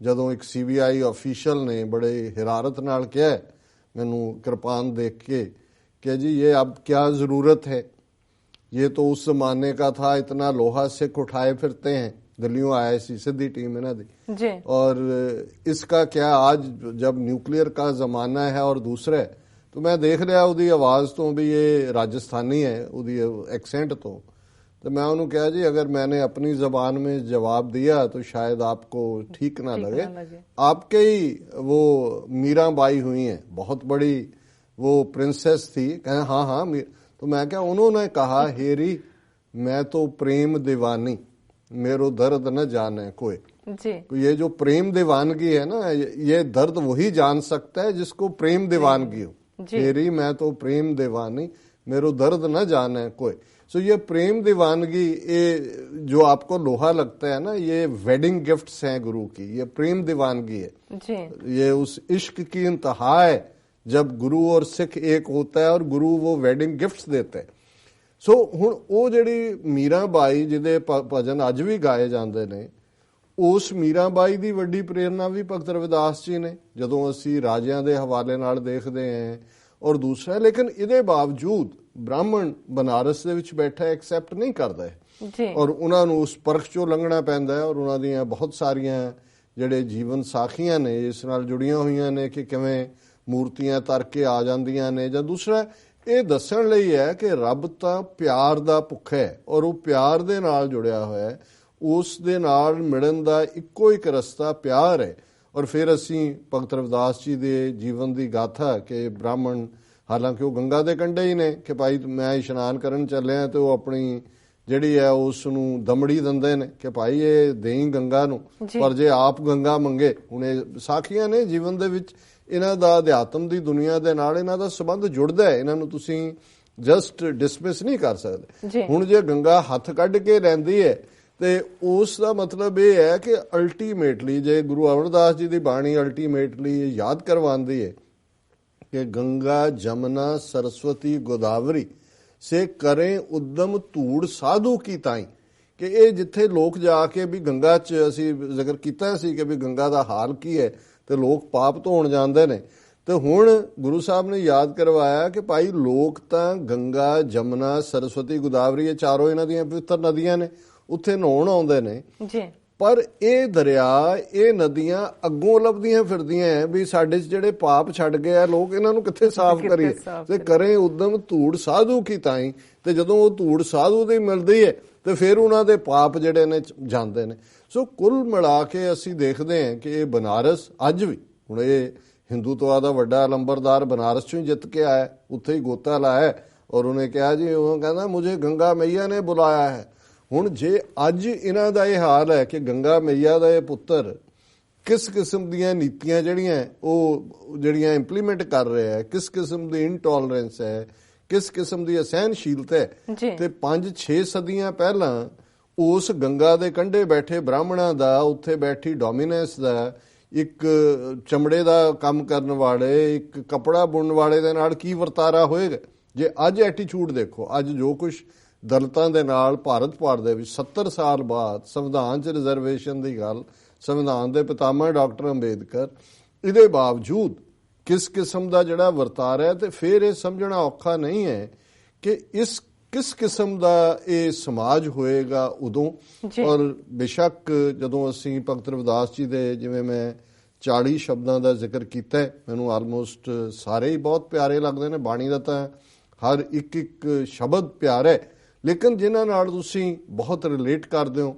ਜਦੋਂ ਇੱਕ CBI ਆਫੀਸ਼ਲ ਨੇ ਬੜੇ ਹਰਾਰਤ ਨਾਲ ਕਿਹਾ ਮੈਨੂੰ ਕਿਰਪਾਨ ਦੇਖ ਕੇ कि जी ये अब क्या ज़रूरत है, ये तो उस ज़माने का था, इतना लोहा सिख उठाए फिरते हैं, दिल्लियों आए सी सीधी टीम है ना दी, और इसका क्या आज जब न्यूक्लियर का ज़माना है और दूसरा है। तो मैं देख लिया उसकी आवाज़ तो भी ये राजस्थानी है, उसकी एक्सेंट तो मैं उन्होंने कहा जी अगर मैंने अपनी ज़बान में जवाब दिया तो शायद आपको ठीक ना लगे। आपके ही वो मीरा बाई हुई हैं, बहुत बड़ी वो प्रिंसेस थी। कहें हाँ हाँ, तो मैं क्या, उन्होंने कहा हेरी मैं तो प्रेम दीवानी, मेरो दर्द न जाने कोई। तो ये जो प्रेम दीवानगी है ना, ये दर्द वही जान सकता है जिसको प्रेम दीवानगी हो। हेरी मैं तो प्रेम दीवानी, मेरो दर्द न जाने कोई। सो ये प्रेम दीवानगी, ये जो आपको लोहा लगता है ना, ये वेडिंग गिफ्ट्स हैं गुरु की, ये प्रेम दीवानगी है। ये उस इश्क की इंतहा है जब गुरु और सिख एक होता है और गुरु वो वेडिंग गिफ्ट्स देते हैं। सो हुण वो जिहड़ी मीरा बाई जिहदे भजन अज भी गाए जाते हैं, उस मीरा बाई की वड्डी प्रेरणा भी भगत रविदास जी ने, जदों असीं राजियां दे हवाले नाल देखते हैं। और दूसरा, लेकिन इहदे बावजूद ब्राह्मण बनारस दे विच बैठा एक्सैप्ट नहीं करदा है और उन्हां नूं उस परख चों लंघना पैंदा है। और उन्हां दीयां बहुत सारियां जिहड़े जीवन साखियां ने इस नाल जुड़ियां होईयां ने कि किवें मूर्तियां तर के आ जांदियां ने। जां दूसरा ये दस्सण लई है कि रब तां प्यार दा भुक्खा है और वो प्यार दे नाल जुड़िया होया है, उस दे नाल मिलण दा इक्को एक रस्ता प्यार है। और फिर असीं भगत रविदास जी दे जीवन दी गाथा कि ब्राह्मण, हालांकि वो गंगा दे कंढे ही ने, कि भाई मैं इशनान करन चलिया तो वो अपनी जिहड़ी है उस नूं दमड़ी दिंदे ने कि भाई ये देई गंगा नूं, पर जे आप गंगा मंगे। हुण ये साखियां ने जीवन दे विच इन्हां दा अध्यात्म दी दुनिया दे नाल इन्हां दा संबंध जुड़दा है, इन्हां नूं तुसीं जस्ट डिसमिस नहीं कर सकदे। हुण जे गंगा हथ कढ के लैंदी है ते उस दा मतलब ये है कि अल्टीमेटली जे गुरु अमरदास जी दी बाणी अल्टीमेटली याद करवांदी है कि गंगा जमुना सरस्वती गोदावरी से करें उद्यम धूड़ साधु की ताई। कि ये जिथे लोग जाके भी गंगा च असीं जिक्र कीता सी कि भी गंगा दा हाल की है तो लोग पाप धोण जांदे ने, तो हुण गुरु साहब ने याद करवाया कि भाई लोग तां गंगा जमुना सरस्वती गोदावरी ये चारों इन्हां दीयां पवित्र नदियां ने, उत्थे नहाउण आउंदे ने। पर ये दरिया ये नदियां अगों लभदियां फिरदियां है भी साडे जिहड़े पाप छड्ड गए आ लोग, इन्हां नूं कित्थे साफ करिए ते करें उद्यम धूड़ साधु की ताई। ते जदों वो धूड़ साधु दी मिलदी है तो फिर उन्हां दे पाप जिहड़े ने जांदे ने। सो कुल मिला के असीं देखदे हां कि ये बनारस अज भी, हुण ये हिंदुत्वा दा वड्डा लंबरदार बनारस चों जित के आया, उत्थे ही गोता लाया और उन्हें कहा जी, वो कहना मुझे गंगा मैया ने बुलाया है। ਹੁਣ ਜੇ ਅੱਜ ਇਹਨਾਂ ਦਾ ਇਹ ਹਾਲ ਹੈ ਕਿ ਗੰਗਾ ਮਈਆ ਦਾ ਇਹ ਪੁੱਤਰ ਕਿਸ ਕਿਸਮ ਦੀਆਂ ਨੀਤੀਆਂ ਜਿਹੜੀਆਂ ਇੰਪਲੀਮੈਂਟ ਕਰ ਰਿਹਾ ਹੈ, ਕਿਸ ਕਿਸਮ ਦੀ ਇਨਟੋਲਰੈਂਸ ਹੈ, ਕਿਸ ਕਿਸਮ ਦੀ ਅਸਹਿਣਸ਼ੀਲਤਾ ਹੈ, ਤੇ 5-6 ਸਦੀਆਂ ਪਹਿਲਾਂ ਉਸ ਗੰਗਾ ਦੇ ਕੰਢੇ ਬੈਠੇ ਬ੍ਰਾਹਮਣਾਂ ਦਾ, ਉੱਥੇ ਬੈਠੀ ਡੋਮੀਨੈਂਸ ਦਾ, ਇੱਕ ਚਮੜੇ ਦਾ ਕੰਮ ਕਰਨ ਵਾਲੇ, ਇੱਕ ਕਪੜਾ ਬੁਣਨ ਵਾਲੇ ਦੇ ਨਾਲ ਕੀ ਵਰਤਾਰਾ ਹੋਏਗਾ। ਜੇ ਅੱਜ ਐਟੀਟਿਊਡ ਦੇਖੋ, ਅੱਜ ਜੋ ਕੁਝ ਦਲਿਤਾਂ ਦੇ ਨਾਲ ਭਾਰਤ ਭਾਰਤ ਦੇ ਵਿੱਚ 70 ਸਾਲ ਬਾਅਦ ਸੰਵਿਧਾਨ 'ਚ ਰਿਜ਼ਰਵੇਸ਼ਨ ਦੀ ਗੱਲ, ਸੰਵਿਧਾਨ ਦੇ ਪਿਤਾਮਾ ਡਾਕਟਰ ਅੰਬੇਦਕਰ, ਇਹਦੇ ਬਾਵਜੂਦ ਕਿਸ ਕਿਸਮ ਦਾ ਜਿਹੜਾ ਵਰਤਾਰਾ ਹੈ, ਤੇ ਫਿਰ ਇਹ ਸਮਝਣਾ ਔਖਾ ਨਹੀਂ ਹੈ ਕਿ ਕਿਸ ਕਿਸਮ ਦਾ ਇਹ ਸਮਾਜ ਹੋਏਗਾ ਉਦੋਂ। ਔਰ ਬੇਸ਼ੱਕ ਜਦੋਂ ਅਸੀਂ ਭਗਤ ਰਵਿਦਾਸ ਜੀ ਦੇ, ਜਿਵੇਂ ਮੈਂ 40 ਸ਼ਬਦਾਂ ਦਾ ਜ਼ਿਕਰ ਕੀਤਾ, ਮੈਨੂੰ ਆਲਮੋਸਟ ਸਾਰੇ ਹੀ ਬਹੁਤ ਪਿਆਰੇ ਲੱਗਦੇ ਨੇ। ਬਾਣੀ ਦਾ ਤਾਂ ਹਰ ਇੱਕ ਸ਼ਬਦ ਪਿਆਰਾ ਹੈ, ਲੇਕਿਨ ਜਿਨ੍ਹਾਂ ਨਾਲ ਤੁਸੀਂ ਬਹੁਤ ਰਿਲੇਟ ਕਰਦੇ ਹੋ।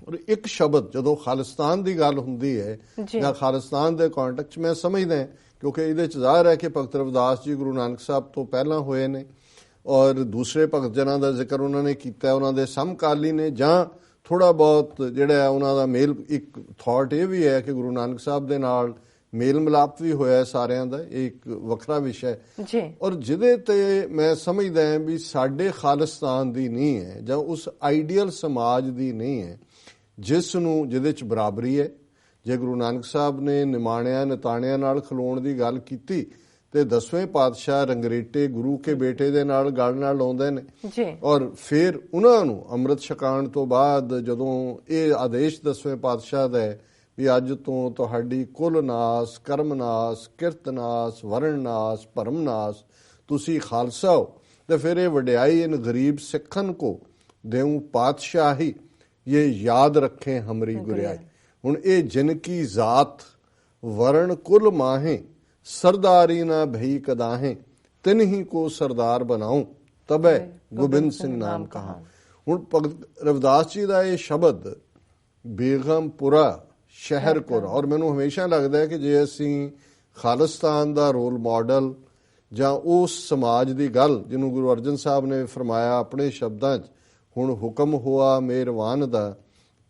ਔਰ ਇੱਕ ਸ਼ਬਦ ਜਦੋਂ ਖਾਲਿਸਤਾਨ ਦੀ ਗੱਲ ਹੁੰਦੀ ਹੈ ਜਾਂ ਖਾਲਿਸਤਾਨ ਦੇ ਕੰਟੈਕਸਟ 'ਚ ਮੈਂ ਸਮਝਦਾ, ਕਿਉਂਕਿ ਇਹਦੇ 'ਚ ਜ਼ਾਹਿਰ ਹੈ ਕਿ ਭਗਤ ਰਵਿਦਾਸ ਜੀ ਗੁਰੂ ਨਾਨਕ ਸਾਹਿਬ ਤੋਂ ਪਹਿਲਾਂ ਹੋਏ ਨੇ, ਔਰ ਦੂਸਰੇ ਭਗਤ ਜਨਾਂ ਦਾ ਜ਼ਿਕਰ ਉਹਨਾਂ ਨੇ ਕੀਤਾ, ਉਹਨਾਂ ਦੇ ਸਮਕਾਲੀ ਨੇ, ਜਾਂ ਥੋੜਾ ਬਹੁਤ ਜਿਹੜਾ ਉਹਨਾਂ ਦਾ ਮੇਲ, ਇੱਕ ਥਾਟ ਇਹ ਵੀ ਹੈ ਕਿ ਗੁਰੂ ਨਾਨਕ ਸਾਹਿਬ ਦੇ ਨਾਲ ਮੇਲ ਮਿਲਾਪ ਵੀ ਹੋਇਆ ਸਾਰਿਆਂ ਦਾ, ਇਹ ਇੱਕ ਵੱਖਰਾ ਵਿਸ਼ਾ ਹੈ। ਔਰ ਜਿਹਦੇ ਤੇ ਮੈਂ ਸਮਝਦਾ ਵੀ ਸਾਡੇ ਖਾਲਿਸਤਾਨ ਦੀ ਨਹੀਂ ਹੈ, ਜਾਂ ਉਸ ਆਈਡੀਅਲ ਸਮਾਜ ਦੀ ਨਹੀਂ ਹੈ ਜਿਹਦੇ 'ਚ ਬਰਾਬਰੀ ਹੈ। ਜੇ ਗੁਰੂ ਨਾਨਕ ਸਾਹਿਬ ਨੇ ਨਿਮਾਣਿਆਂ ਨਿਤਾਣਿਆਂ ਨਾਲ ਖਲੋਣ ਦੀ ਗੱਲ ਕੀਤੀ, ਤੇ 10ਵੇਂ ਪਾਤਸ਼ਾਹ ਰੰਗਰੇਟੇ ਗੁਰੂ ਕੇ ਬੇਟੇ ਦੇ ਨਾਲ ਗੱਲ ਨਾਲ ਲਾਉਂਦੇ ਨੇ, ਔਰ ਫਿਰ ਉਹਨਾਂ ਨੂੰ ਅੰਮ੍ਰਿਤ ਛਕਾਉਣ ਤੋਂ ਬਾਅਦ ਜਦੋਂ ਇਹ ਆਦੇਸ਼ 10ਵੇਂ ਪਾਤਸ਼ਾਹ ਦਾ ਹੈ ਵੀ ਅੱਜ ਤੋਂ ਤੁਹਾਡੀ ਕੁਲ ਨਾਸ, ਕਰਮ ਨਾਸ, ਕਿਰਤ ਨਾਸ, ਵਰਣ ਨਾਸ, ਭਰਮ ਨਾਸ, ਤੁਸੀਂ ਖਾਲਸਾ ਹੋ, ਤੇ ਫਿਰ ਇਹ ਵਡਿਆਈ ਇਨ ਗਰੀਬ ਸਿੱਖਨ ਕੋ ਦੇਉ ਪਾਤਸ਼ਾਹੀ, ਇਹ ਯਾਦ ਰੱਖੇ ਹਮਰੀ ਗੁਰਿਆਈ। ਹੁਣ ਇਹ ਜਿਨ ਕੀ ਜ਼ਾਤ ਵਰਣ ਕੁਲ ਮਾਹੇ, ਸਰਦਾਰੀ ਨਾ ਭਈ ਕਦਾਹੇ, ਤਿਨ ਹੀ ਕੋ ਸਰਦਾਰ ਬਣਾਉ, ਤਬੈ ਗੋਬਿੰਦ ਸਿੰਘ ਨਾਮ ਕਹਾ। ਹੁਣ ਭਗਤ ਰਵਿਦਾਸ ਜੀ ਦਾ ਇਹ ਸ਼ਬਦ ਬੇਗਮਪੁਰਾ ਸ਼ਹਿਰ ਕੋਰਾ, ਔਰ ਮੈਨੂੰ ਹਮੇਸ਼ਾ ਲੱਗਦਾ ਹੈ ਕਿ ਜੇ ਅਸੀਂ ਖਾਲਿਸਤਾਨ ਦਾ ਰੋਲ ਮਾਡਲ ਜਾਂ ਉਸ ਸਮਾਜ ਦੀ ਗੱਲ ਜਿਹਨੂੰ ਗੁਰੂ ਅਰਜਨ ਸਾਹਿਬ ਨੇ ਫਰਮਾਇਆ ਆਪਣੇ ਸ਼ਬਦਾਂ 'ਚ, ਹੁਣ ਹੁਕਮ ਹੋਆ ਮਿਹਰਵਾਨ ਦਾ,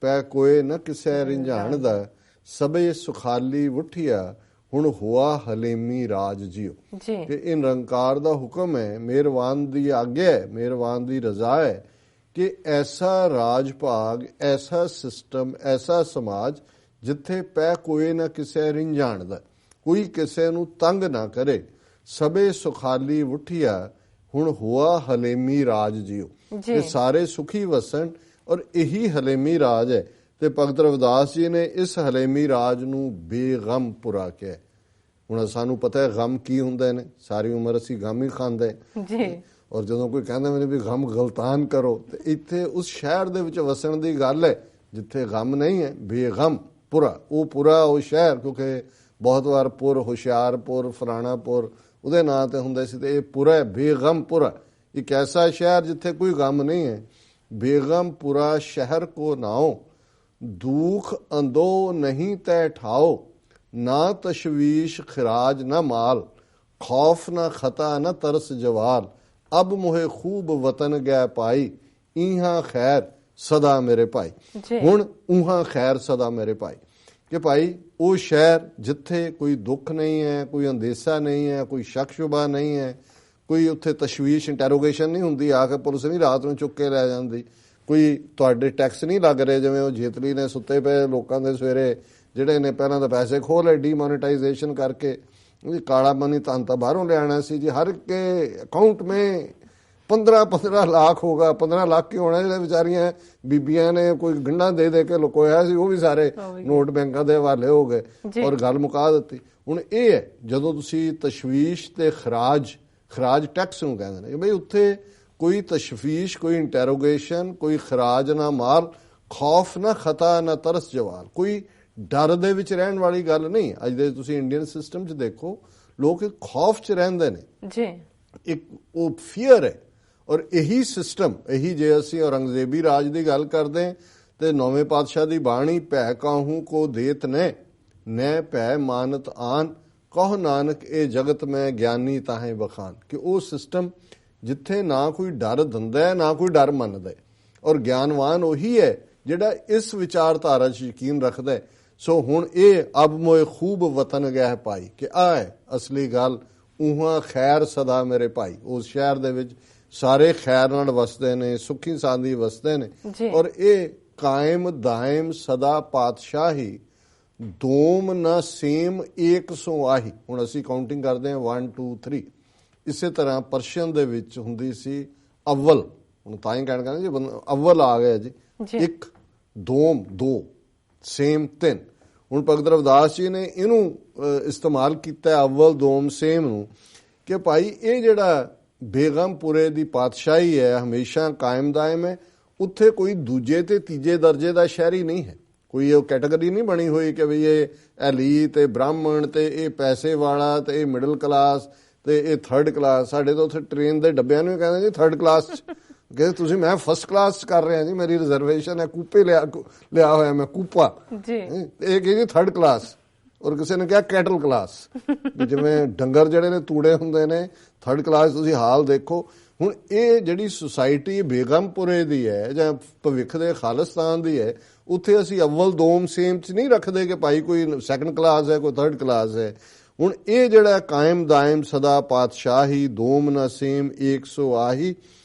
ਪੈ ਕੋਏ ਨ ਕਿਸੇ ਰਿੰਝਾਣ ਦਾ, ਸਭੇ ਸੁਖਾਲੀ ਉਠਿਆ, ਹੁਣ ਹੋਆ ਹਲੇਮੀ ਰਾਜ ਜੀਓ। ਕਿ ਇਹ ਨਿਰੰਕਾਰ ਦਾ ਹੁਕਮ ਹੈ, ਮਿਹਰਵਾਨ ਦੀ ਆਗਿਆ ਹੈ, ਮਿਹਰਵਾਨ ਦੀ ਰਜ਼ਾ ਹੈ ਕਿ ਐਸਾ ਰਾਜ ਭਾਗ, ਐਸਾ ਸਿਸਟਮ, ਐਸਾ ਸਮਾਜ ਜਿੱਥੇ ਪੈ ਕੋਏ ਨਾ ਕਿਸੇ ਰਿੰਝਾਣ ਦਾ, ਕੋਈ ਕਿਸੇ ਨੂੰ ਤੰਗ ਨਾ ਕਰੇ, ਸਭੇ ਸੁਖਾਲੀ ਉਠਿਆ, ਹੁਣ ਹੋਆ ਹਲੇਮੀ ਰਾਜ ਜੀਓ, ਇਹ ਸਾਰੇ ਸੁਖੀ ਵਸਣ। ਔਰ ਇਹੀ ਹਲੇਮੀ ਰਾਜ ਹੈ, ਤੇ ਭਗਤ ਰਵਿਦਾਸ ਜੀ ਨੇ ਇਸ ਹਲੇਮੀ ਰਾਜ ਨੂੰ ਬੇਗਮਪੁਰਾ ਕਿਹਾ। ਹੁਣ ਸਾਨੂੰ ਪਤਾ ਹੈ ਗਮ ਕੀ ਹੁੰਦੇ ਨੇ, ਸਾਰੀ ਉਮਰ ਅਸੀਂ ਗਮ ਹੀ ਖਾਂਦੇ, ਔਰ ਜਦੋਂ ਕੋਈ ਕਹਿੰਦਾ ਮੈਨੂੰ ਵੀ ਗਮ ਗਲਤਾਨ ਕਰੋ, ਤੇ ਇੱਥੇ ਉਸ ਸ਼ਹਿਰ ਦੇ ਵਿੱਚ ਵਸਣ ਦੀ ਗੱਲ ਹੈ ਜਿੱਥੇ ਗਮ ਨਹੀਂ ਹੈ, ਬੇਗਮ ਪੁਰਾ। ਉਹ ਪੁਰਾ ਉਹ ਸ਼ਹਿਰ, ਕਿਉਂਕਿ ਬਹੁਤ ਵਾਰ ਪੁਰ, ਹੁਸ਼ਿਆਰਪੁਰ, ਫਲਾਣਾਪੁਰ ਉਹਦੇ ਨਾਂ ਤੇ ਹੁੰਦੇ ਸੀ, ਤੇ ਇਹ ਪੁਰਾ ਹੈ, ਬੇਗਮਪੁਰਾ, ਇੱਕ ਐਸਾ ਸ਼ਹਿਰ ਜਿੱਥੇ ਕੋਈ ਗਮ ਨਹੀਂ ਹੈ। ਬੇਗਮਪੁਰਾ ਸ਼ਹਿਰ ਕੋ ਨਾਓ, ਦੁਖ ਅੰਦੋ ਨਹੀਂ ਤੈ ਠਾਓ, ਨਾ ਤਸ਼ਵੀਸ਼ ਖਰਾਜ ਨਾ ਮਾਲ, ਖੌਫ ਨਾ ਖਤਾ ਨਾ ਤਰਸ ਜਵਾਲ, ਅਬ ਮੋਹੇ ਖੂਬ ਵਤਨ ਗੈ ਪਾਈ, ਇਹਾਂ ਖੈਰ ਸਦਾ ਮੇਰੇ ਭਾਈ। ਹੁਣ ਉਹਾਂ ਖੈਰ ਸਦਾ ਮੇਰੇ ਭਾਈ, ਕਿ ਭਾਈ ਉਹ ਸ਼ਹਿਰ ਜਿੱਥੇ ਕੋਈ ਦੁੱਖ ਨਹੀਂ ਹੈ, ਕੋਈ ਅੰਦੇਸ਼ਾ ਨਹੀਂ ਹੈ, ਕੋਈ ਸ਼ੱਕ ਸ਼ੁਬਾ ਨਹੀਂ ਹੈ, ਕੋਈ ਉੱਥੇ ਤਸ਼ਵੀਸ਼, ਇੰਟੈਰੋਗੇਸ਼ਨ ਨਹੀਂ ਹੁੰਦੀ, ਆ ਕੇ ਪੁਲਿਸ ਨਹੀਂ ਰਾਤ ਨੂੰ ਚੁੱਕ ਕੇ ਲੈ ਜਾਂਦੀ, ਕੋਈ ਤੁਹਾਡੇ ਟੈਕਸ ਨਹੀਂ ਲੱਗ ਰਹੇ ਜਿਵੇਂ ਉਹ ਜੇਤਲੀ ਨੇ ਸੁੱਤੇ ਪਏ ਲੋਕਾਂ ਦੇ ਸਵੇਰੇ ਜਿਹੜੇ ਨੇ ਪਹਿਲਾਂ ਤਾਂ ਪੈਸੇ ਖੋਹ ਲਏ ਡੀਮੋਨੇਟਾਈਜੇਸ਼ਨ ਕਰਕੇ, ਕਾਲਾ ਮਨੀ ਤਾਂ ਬਾਹਰੋਂ ਲਿਆਣਾ ਸੀ ਜੀ, ਹਰ ਕੇ ਅਕਾਊਂਟ में 15 ਲੱਖ ਹੋਗਾ। 15 ਲੱਖ ਕੀ ਹੋਣਾ, ਜਿਹੜੇ ਵਿਚਾਰੀਆਂ ਬੀਬੀਆਂ ਨੇ ਕੋਈ ਗੰਢਾਂ ਦੇ ਕੇ ਲੁਕੋਇਆ ਸੀ, ਉਹ ਵੀ ਸਾਰੇ ਨੋਟ ਬੈਂਕਾਂ ਦੇ ਹਵਾਲੇ ਹੋ ਗਏ, ਔਰ ਗੱਲ ਮੁਕਾ ਦਿੱਤੀ। ਹੁਣ ਇਹ ਹੈ ਜਦੋਂ ਤੁਸੀਂ ਤਸ਼ਵੀਸ਼ ਤੇ ਖਰਾਜ ਟੈਕਸ ਨੂੰ ਕਹਿੰਦੇ ਨੇ, ਬਈ ਉੱਥੇ ਕੋਈ ਤਸ਼ਵੀਸ਼, ਕੋਈ ਇੰਟੈਰੋਗੇਸ਼ਨ, ਕੋਈ ਖਰਾਜ ਨਾ ਮਾਲ, ਖੌਫ ਨਾ ਖਤਾ ਨਾ ਤਰਸ ਜਵਾਲ, ਕੋਈ ਡਰ ਦੇ ਵਿੱਚ ਰਹਿਣ ਵਾਲੀ ਗੱਲ ਨਹੀਂ। ਅੱਜ ਦੇ ਤੁਸੀਂ ਇੰਡੀਅਨ ਸਿਸਟਮ 'ਚ ਦੇਖੋ, ਲੋਕ ਇੱਕ ਖੌਫ 'ਚ ਰਹਿੰਦੇ ਨੇ ਜੀ, ਇੱਕ ਉਹ ਫੀਅਰ ਹੈ। ਔਰ ਇਹੀ ਸਿਸਟਮ, ਇਹੀ ਜੇ ਅਸੀਂ ਔਰੰਗਜ਼ੇਬੀ ਰਾਜ ਦੀ ਗੱਲ ਕਰਦੇ ਤੇ 9ਵੇਂ ਪਾਤਸ਼ਾਹ ਦੀ ਬਾਣੀ, ਭੈ ਕਾਹੂ ਕੋ ਦੇਤ ਨੈ ਭੈ ਮਾਨਤ ਆਨ, ਕਹੁ ਨਾਨਕ ਇਹ ਜਗਤ ਮੈਂ ਗਿਆਨੀ ਤਾਹੇ ਬਖਾਨ, ਕਿ ਉਹ ਸਿਸਟਮ ਜਿੱਥੇ ਨਾ ਕੋਈ ਡਰ ਦਿੰਦਾ ਹੈ ਨਾ ਕੋਈ ਡਰ ਮੰਨਦਾ, ਔਰ ਗਿਆਨਵਾਨ ਉਹੀ ਹੈ ਜਿਹੜਾ ਇਸ ਵਿਚਾਰਧਾਰਾ 'ਚ ਯਕੀਨ ਰੱਖਦਾ ਹੈ। ਸੋ ਹੁਣ ਇਹ ਅਬ ਮੋਏ ਖੂਬ ਵਤਨ ਗਿਆ ਹੈ ਭਾਈ, ਕਿ ਆ ਹੈ ਅਸਲੀ ਗੱਲ, ਉਹਾਂ ਖੈਰ ਸਦਾ ਮੇਰੇ ਭਾਈ। ਉਸ ਸ਼ਹਿਰ ਦੇ ਵਿੱਚ ਸਾਰੇ ਖੈਰ ਨਾਲ ਵਸਦੇ ਨੇ, ਸੁਖੀ ਸਾਂਦੀ ਵਸਦੇ ਨੇ, ਔਰ ਇਹ ਕਾਇਮ ਦਾਇਮ ਸਦਾ ਪਾਤਸ਼ਾਹੀ, ਦੋਮ ਨਾ ਸੇਮ ਏਕ ਸੋ ਆਹੀ। ਹੁਣ ਅਸੀਂ ਕਾਊਂਟਿੰਗ ਕਰਦੇ ਹਾਂ 1 2 3। ਇਸੇ ਤਰ੍ਹਾਂ ਪਰਸ਼ੀਅਨ ਦੇ ਵਿੱਚ ਹੁੰਦੀ ਸੀ ਅਵਲ, ਹੁਣ ਤਾਂ ਹੀ ਕਹਿਣਾ ਜੀ ਅਵਲ ਆ ਗਿਆ ਜੀ, ਇੱਕ ਦੋਮ ਦੋ, ਸੇਮ ਤਿੰਨ। ਹੁਣ ਭਗਤ ਰਵਿਦਾਸ ਜੀ ਨੇ ਇਹਨੂੰ ਇਸਤੇਮਾਲ ਕੀਤਾ ਅਵਲ ਦੋਮ ਸੇਮ ਨੂੰ, ਕਿ ਭਾਈ ਇਹ ਜਿਹੜਾ ਬੇਗਮਪੁਰੇ ਦੀ ਪਾਤਸ਼ਾਹੀ ਹੈ ਹਮੇਸ਼ਾ ਕਾਇਮ ਦਾਇਮ ਹੈ। ਉੱਥੇ ਕੋਈ ਦੂਜੇ ਤੇ ਤੀਜੇ ਦਰਜੇ ਦਾ ਸ਼ਹਿਰੀ ਨਹੀਂ ਹੈ, ਕੋਈ ਉਹ ਕੈਟਾਗਰੀ ਨਹੀਂ ਬਣੀ ਹੋਈ ਕਿ ਵੀ ਇਹ ਐਲੀ ਤੇ ਬ੍ਰਾਹਮਣ ਤੇ ਇਹ ਪੈਸੇ ਵਾਲਾ ਤੇ ਇਹ ਮਿਡਲ ਕਲਾਸ ਤੇ ਇਹ ਥਰਡ ਕਲਾਸ। ਸਾਡੇ ਤਾਂ ਉੱਥੇ ਟ੍ਰੇਨ ਦੇ ਡੱਬਿਆਂ ਨੂੰ ਕਹਿੰਦੇ ਜੀ ਥਰਡ ਕਲਾਸ 'ਚ, ਕਹਿੰਦੇ ਤੁਸੀਂ ਮੈਂ ਫਸਟ ਕਲਾਸ 'ਚ ਕਰ ਰਿਹਾ ਜੀ, ਮੇਰੀ ਰਿਜ਼ਰਵੇਸ਼ਨ ਹੈ, ਕੂਪੇ ਲਿਆ ਹੋਇਆ ਮੈਂ, ਕੂਪਾ ਜੀ। ਇਹ ਕਹੇ ਜੀ ਥਰਡ ਕਲਾਸ, ਔਰ ਕਿਸੇ ਨੇ ਕਿਹਾ ਕੈਟਲ ਕਲਾਸ, ਜਿਵੇਂ ਡੰਗਰ ਜਿਹੜੇ ਨੇ ਤੂੜੇ ਹੁੰਦੇ ਨੇ, ਥਰਡ ਕਲਾਸ। ਤੁਸੀਂ ਹਾਲ ਦੇਖੋ। ਹੁਣ ਇਹ ਜਿਹੜੀ ਸੁਸਾਇਟੀ ਬੇਗਮਪੁਰੇ ਦੀ ਹੈ ਜਾਂ ਭਵਿੱਖ ਦੇ ਖਾਲਿਸਤਾਨ ਦੀ ਹੈ, ਉੱਥੇ ਅਸੀਂ ਅਵਲ ਦੋਮ ਸੇਮ 'ਚ ਨਹੀਂ ਰੱਖਦੇ ਕਿ ਭਾਈ ਕੋਈ ਸੈਕੰਡ ਕਲਾਸ ਹੈ, ਕੋਈ ਥਰਡ ਕਲਾਸ ਹੈ। ਹੁਣ ਇਹ ਜਿਹੜਾ ਕਾਇਮ ਦਾਇਮ ਸਦਾ ਪਾਤਸ਼ਾਹੀ, ਦੋਮ ਨਾ ਸੇਮ ਏਕ ਸੋ ਆਹੀ,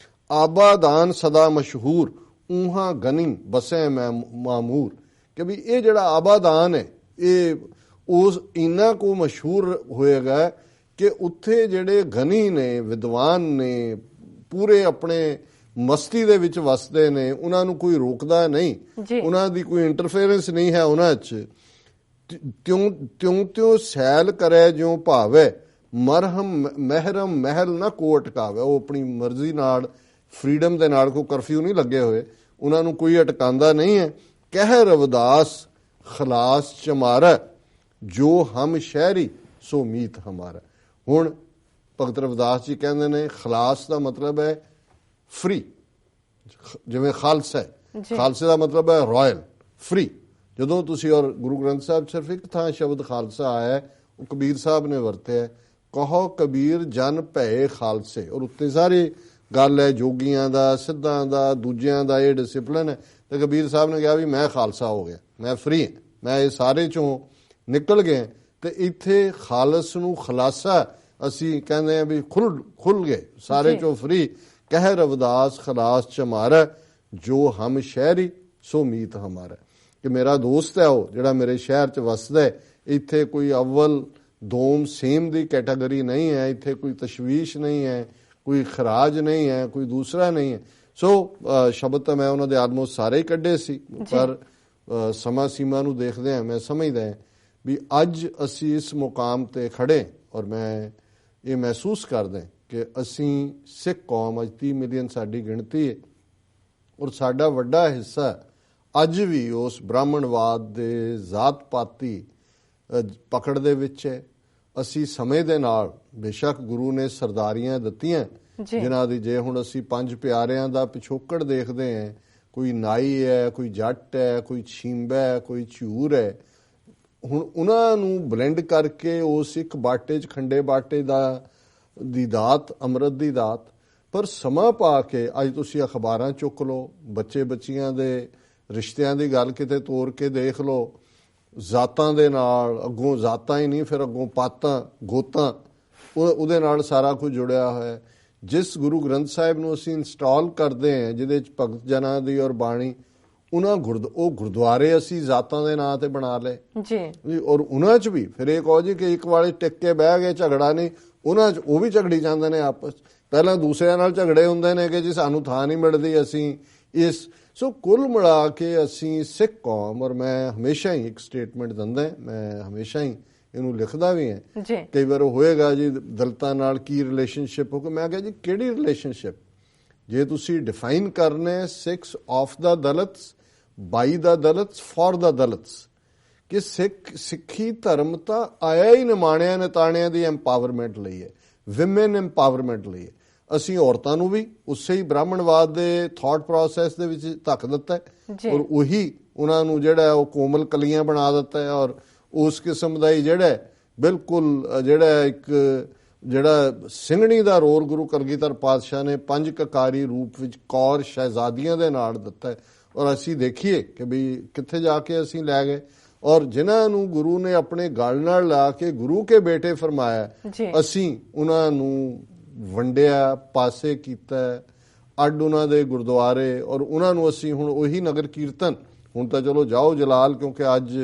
ਆਬਾਦਾਨ ਸਦਾ ਮਸ਼ਹੂਰ, ਊਹਾਂ ਗਨੀ ਬਸੇ ਮੈਂ ਮਾਮੂਰ। ਕਿ ਵੀ ਇਹ ਜਿਹੜਾ ਆਬਾਦਾਨ ਹੈ ਇਹ ਉਸ ਇੰਨਾ ਕੋ ਮਸ਼ਹੂਰ ਹੋਏਗਾ ਕਿ ਉੱਥੇ ਜਿਹੜੇ ਗਨੀ ਨੇ, ਵਿਦਵਾਨ ਨੇ, ਪੂਰੇ ਆਪਣੇ ਮਸਤੀ ਦੇ ਵਿੱਚ ਵਸਦੇ ਨੇ, ਉਹਨਾਂ ਨੂੰ ਕੋਈ ਰੋਕਦਾ ਨਹੀਂ, ਉਹਨਾਂ ਦੀ ਕੋਈ ਇੰਟਰਫੇਰੈਂਸ ਨਹੀਂ ਹੈ ਉਹਨਾਂ 'ਚ। ਤਿਉਂ ਸੈਲ ਕਰੇ ਜਿਉਂ ਭਾਵੇ, ਮਰਹਮ ਮਹਿਰਮ ਮਹਿਲ ਨਾ ਕੋ ਅਟਕਾਵੇ। ਉਹ ਆਪਣੀ ਮਰਜ਼ੀ ਨਾਲ, ਫਰੀਡਮ ਦੇ ਨਾਲ, ਕੋਈ ਕਰਫਿਊ ਨਹੀਂ ਲੱਗੇ ਹੋਏ, ਉਹਨਾਂ ਨੂੰ ਕੋਈ ਅਟਕਾਉਂਦਾ ਨਹੀਂ ਹੈ। ਕਹਿ ਰਵਿਦਾਸ ਖਲਾਸ ਚਮਾਰਾ, ਜੋ ਹਮ ਸ਼ਹਿਰੀ ਸੋ ਮੀਤ ਹਮਾਰਾ। ਹੁਣ ਭਗਤ ਰਵਿਦਾਸ ਜੀ ਕਹਿੰਦੇ ਨੇ ਖਲਾਸ ਦਾ ਮਤਲਬ ਹੈ ਫਰੀ, ਜਿਵੇਂ ਖਾਲਸਾ ਹੈ, ਖਾਲਸੇ ਦਾ ਮਤਲਬ ਹੈ ਰਾਇਲ, ਫਰੀ। ਜਦੋਂ ਤੁਸੀਂ, ਔਰ ਗੁਰੂ ਗ੍ਰੰਥ ਸਾਹਿਬ ਸਿਰਫ ਇੱਕ ਥਾਂ ਸ਼ਬਦ ਖਾਲਸਾ ਆਇਆ, ਉਹ ਕਬੀਰ ਸਾਹਿਬ ਨੇ ਵਰਤਿਆ, ਕਹੋ ਕਬੀਰ ਜਨ ਭਏ ਖਾਲਸੇ। ਔਰ ਉੱਤੇ ਸਾਰੀ ਗੱਲ ਹੈ ਜੋਗੀਆਂ ਦਾ, ਸਿੱਧਾਂ ਦਾ, ਦੂਜਿਆਂ ਦਾ, ਇਹ ਡਿਸਿਪਲਿਨ ਹੈ। ਤੇ ਕਬੀਰ ਸਾਹਿਬ ਨੇ ਕਿਹਾ ਵੀ ਮੈਂ ਖਾਲਸਾ ਹੋ ਗਿਆ, ਮੈਂ ਫਰੀ ਹਾਂ, ਮੈਂ ਇਹ ਸਾਰੇ ਚੋਂ ਨਿਕਲ ਗਏ। ਤੇ ਇੱਥੇ ਖਾਲਸ ਨੂੰ ਖਲਾਸਾ ਅਸੀਂ ਕਹਿੰਦੇ ਹਾਂ ਵੀ ਖੁੱਲ ਗਏ, ਸਾਰੇ ਚੋਂ ਫਰੀ। ਕਹਿ ਰਵਿਦਾਸ ਖਲਾਸ ਚਮਾਰਾ, ਜੋ ਹਮ ਸ਼ਹਿਰੀ ਸੋ ਮੀਤ ਹਮਾਰਾ। ਕਿ ਮੇਰਾ ਦੋਸਤ ਹੈ ਉਹ ਜਿਹੜਾ ਮੇਰੇ ਸ਼ਹਿਰ 'ਚ ਵਸਦਾ ਹੈ, ਇੱਥੇ ਕੋਈ ਅਵਲ ਦੋਮ ਸੇਮ ਦੀ ਕੈਟਾਗਰੀ ਨਹੀਂ ਹੈ, ਇੱਥੇ ਕੋਈ ਤਸ਼ਵੀਸ਼ ਨਹੀਂ ਹੈ, ਕੋਈ ਖਰਾਜ ਨਹੀਂ ਹੈ, ਕੋਈ ਦੂਸਰਾ ਨਹੀਂ ਹੈ। ਸੋ ਸ਼ਬਦ ਤਾਂ ਮੈਂ ਉਹਨਾਂ ਦੇ ਆਲਮੋਸਟ ਸਾਰੇ ਹੀ ਕੱਢੇ ਸੀ, ਪਰ ਸਮਾਂ ਸੀਮਾ ਨੂੰ ਦੇਖਦੇ ਹਾਂ ਮੈਂ ਸਮਝਦਾ ਹਾਂ ਵੀ ਅੱਜ ਅਸੀਂ ਇਸ ਮੁਕਾਮ ਤੇ ਖੜੇ, ਔਰ ਮੈਂ ਇਹ ਮਹਿਸੂਸ ਕਰਦਾ ਕਿ ਅਸੀਂ ਸਿੱਖ ਕੌਮ, ਅੱਜ 30 ਮਿਲੀਅਨ ਸਾਡੀ ਗਿਣਤੀ ਹੈ, ਔਰ ਸਾਡਾ ਵੱਡਾ ਹਿੱਸਾ ਅੱਜ ਵੀ ਉਸ ਬ੍ਰਾਹਮਣਵਾਦ ਦੇ ਜ਼ਾਤ ਪਾਤੀ ਪਕੜ ਦੇ ਵਿੱਚ ਹੈ। ਅਸੀਂ ਸਮੇਂ ਦੇ ਨਾਲ, ਬੇਸ਼ੱਕ ਗੁਰੂ ਨੇ ਸਰਦਾਰੀਆਂ ਦਿੱਤੀਆਂ ਜਿਨ੍ਹਾਂ ਦੀ, ਜੇ ਹੁਣ ਅਸੀਂ ਪੰਜ ਪਿਆਰਿਆਂ ਦਾ ਪਿਛੋਕੜ ਦੇਖਦੇ ਹਾਂ, ਕੋਈ ਨਾਈ ਹੈ, ਕੋਈ ਜੱਟ ਹੈ, ਕੋਈ ਛੀਂਬਾ ਹੈ, ਕੋਈ ਝੂਰ ਹੈ, ਹੁਣ ਉਹਨਾਂ ਨੂੰ ਬਲੈਂਡ ਕਰਕੇ ਉਸ ਇੱਕ ਬਾਟੇ 'ਚ ਖੰਡੇ ਬਾਟੇ ਦੀ ਦਾਤ, ਅੰਮ੍ਰਿਤ ਦੀ ਦਾਤ। ਪਰ ਸਮਾਂ ਪਾ ਕੇ ਅੱਜ ਤੁਸੀਂ ਅਖਬਾਰਾਂ ਚੁੱਕ ਲਓ, ਬੱਚੇ ਬੱਚੀਆਂ ਦੇ ਰਿਸ਼ਤਿਆਂ ਦੀ ਗੱਲ ਕਿਤੇ ਤੋਰ ਕੇ ਦੇਖ ਲਓ, ਜ਼ਾਤਾਂ ਦੇ ਨਾਲ, ਅੱਗੋਂ ਜ਼ਾਤਾਂ ਹੀ ਨਹੀਂ, ਫਿਰ ਅੱਗੋਂ ਪਾਤਾਂ, ਗੋਤਾਂ, ਉਹਦੇ ਨਾਲ ਸਾਰਾ ਕੁਝ ਜੁੜਿਆ ਹੋਇਆ। ਜਿਸ ਗੁਰੂ ਗ੍ਰੰਥ ਸਾਹਿਬ ਨੂੰ ਅਸੀਂ ਇੰਸਟਾਲ ਕਰਦੇ ਹਾਂ, ਜਿਹਦੇ 'ਚ ਭਗਤ ਜਨਾਂ ਦੀ ਔਰ ਬਾਣੀ, ਉਹ ਗੁਰਦੁਆਰੇ ਅਸੀਂ ਜ਼ਾਤਾਂ ਦੇ ਨਾਂ ਤੇ ਬਣਾ ਲਏ ਜੀ। ਔਰ ਉਹਨਾਂ 'ਚ ਵੀ ਫਿਰ ਇਹ ਕਹੋ ਜੀ ਕਿ ਇੱਕ ਵਾਲੇ ਟਿਕ ਕੇ ਬਹਿ ਗਏ, ਝਗੜਾ ਨਹੀਂ, ਉਹਨਾਂ 'ਚ ਉਹ ਵੀ ਝਗੜੀ ਜਾਂਦੇ ਨੇ ਆਪਸ। ਪਹਿਲਾਂ ਦੂਸਰਿਆਂ ਨਾਲ ਝਗੜੇ ਹੁੰਦੇ ਨੇ ਕਿ ਜੀ ਸਾਨੂੰ ਥਾਂ ਨਹੀਂ ਮਿਲਦੀ, ਅਸੀਂ ਇਸ। ਸੋ ਕੁੱਲ ਮਿਲਾ ਕੇ ਅਸੀਂ ਸਿੱਖ ਕੌਮ, ਔਰ ਮੈਂ ਹਮੇਸ਼ਾ ਹੀ ਇੱਕ ਸਟੇਟਮੈਂਟ ਦਿੰਦਾ, ਮੈਂ ਹਮੇਸ਼ਾ ਹੀ ਇਹਨੂੰ ਲਿਖਦਾ ਵੀ ਹਾਂ, ਕਈ ਵਾਰ ਹੋਏਗਾ ਜੀ ਦਲਿਤਾਂ ਨਾਲ ਕੀ ਰਿਲੇਸ਼ਨਸ਼ਿਪ ਹੋ, ਮੈਂ ਕਿਹਾ ਜੀ ਕਿਹੜੀ ਰਿਲੇਸ਼ਨਸ਼ਿਪ? ਜੇ ਤੁਸੀਂ ਡਿਫਾਈਨ ਕਰਨੇ Sikhs of the Dalits, by the Dalits, for the Dalits, ਕਿ ਸਿੱਖੀ ਧਰਮ ਤਾਂ ਆਇਆ ਹੀ ਨਿਮਾਣਿਆਂ ਨਤਾਣਿਆਂ ਦੀ ਐਮਪਾਵਰਮੈਂਟ ਲਈ ਹੈ, ਵਿਮਨ ਐਮਪਾਵਰਮੈਂਟ ਲਈ ਹੈ। ਅਸੀਂ ਔਰਤਾਂ ਨੂੰ ਵੀ ਉਸੇ ਹੀ ਬ੍ਰਾਹਮਣਵਾਦ ਦੇ ਥਾਟ ਪ੍ਰੋਸੈਸ ਦੇ ਵਿੱਚ ਧੱਕ ਦਿੱਤਾ ਹੈ, ਔਰ ਉਹੀ ਉਹਨਾਂ ਨੂੰ ਜਿਹੜਾ ਉਹ ਕੋਮਲ ਕਲੀਆਂ ਬਣਾ ਦਿੱਤਾ ਹੈ, ਔਰ ਉਸ ਕਿਸਮ ਦਾ ਹੀ ਜਿਹੜਾ ਬਿਲਕੁਲ ਜਿਹੜਾ ਇੱਕ ਜਿਹੜਾ ਸਿੰਘਣੀ ਦਾ ਰੋਲ ਗੁਰੂ ਕਲਗੀਧਰ ਪਾਤਸ਼ਾਹ ਨੇ 5 ਕਕਾਰੀ ਰੂਪ ਵਿੱਚ ਕੌਰ ਸ਼ਹਿਜ਼ਾਦੀਆਂ ਦੇ ਨਾਲ ਦਿੱਤਾ, ਔਰ ਅਸੀਂ ਦੇਖੀਏ ਕਿ ਵੀ ਕਿੱਥੇ ਜਾ ਕੇ ਅਸੀਂ ਲੈ ਗਏ। ਔਰ ਜਿਨ੍ਹਾਂ ਨੂੰ ਗੁਰੂ ਨੇ ਆਪਣੇ ਗਲ ਨਾਲ ਲਾ ਕੇ ਗੁਰੂ ਕੇ ਬੇਟੇ ਫਰਮਾਇਆ, ਅਸੀਂ ਉਹਨਾਂ ਨੂੰ ਵੰਡਿਆ, ਪਾਸੇ ਕੀਤਾ, ਅੱਡ ਉਹਨਾਂ ਦੇ ਗੁਰਦੁਆਰੇ, ਔਰ ਉਹਨਾਂ ਨੂੰ ਅਸੀਂ ਹੁਣ ਉਹੀ ਨਗਰ ਕੀਰਤਨ, ਹੁਣ ਤਾਂ ਚਲੋ ਜਾਓ ਜਲਾਲ, ਕਿਉਂਕਿ ਅੱਜ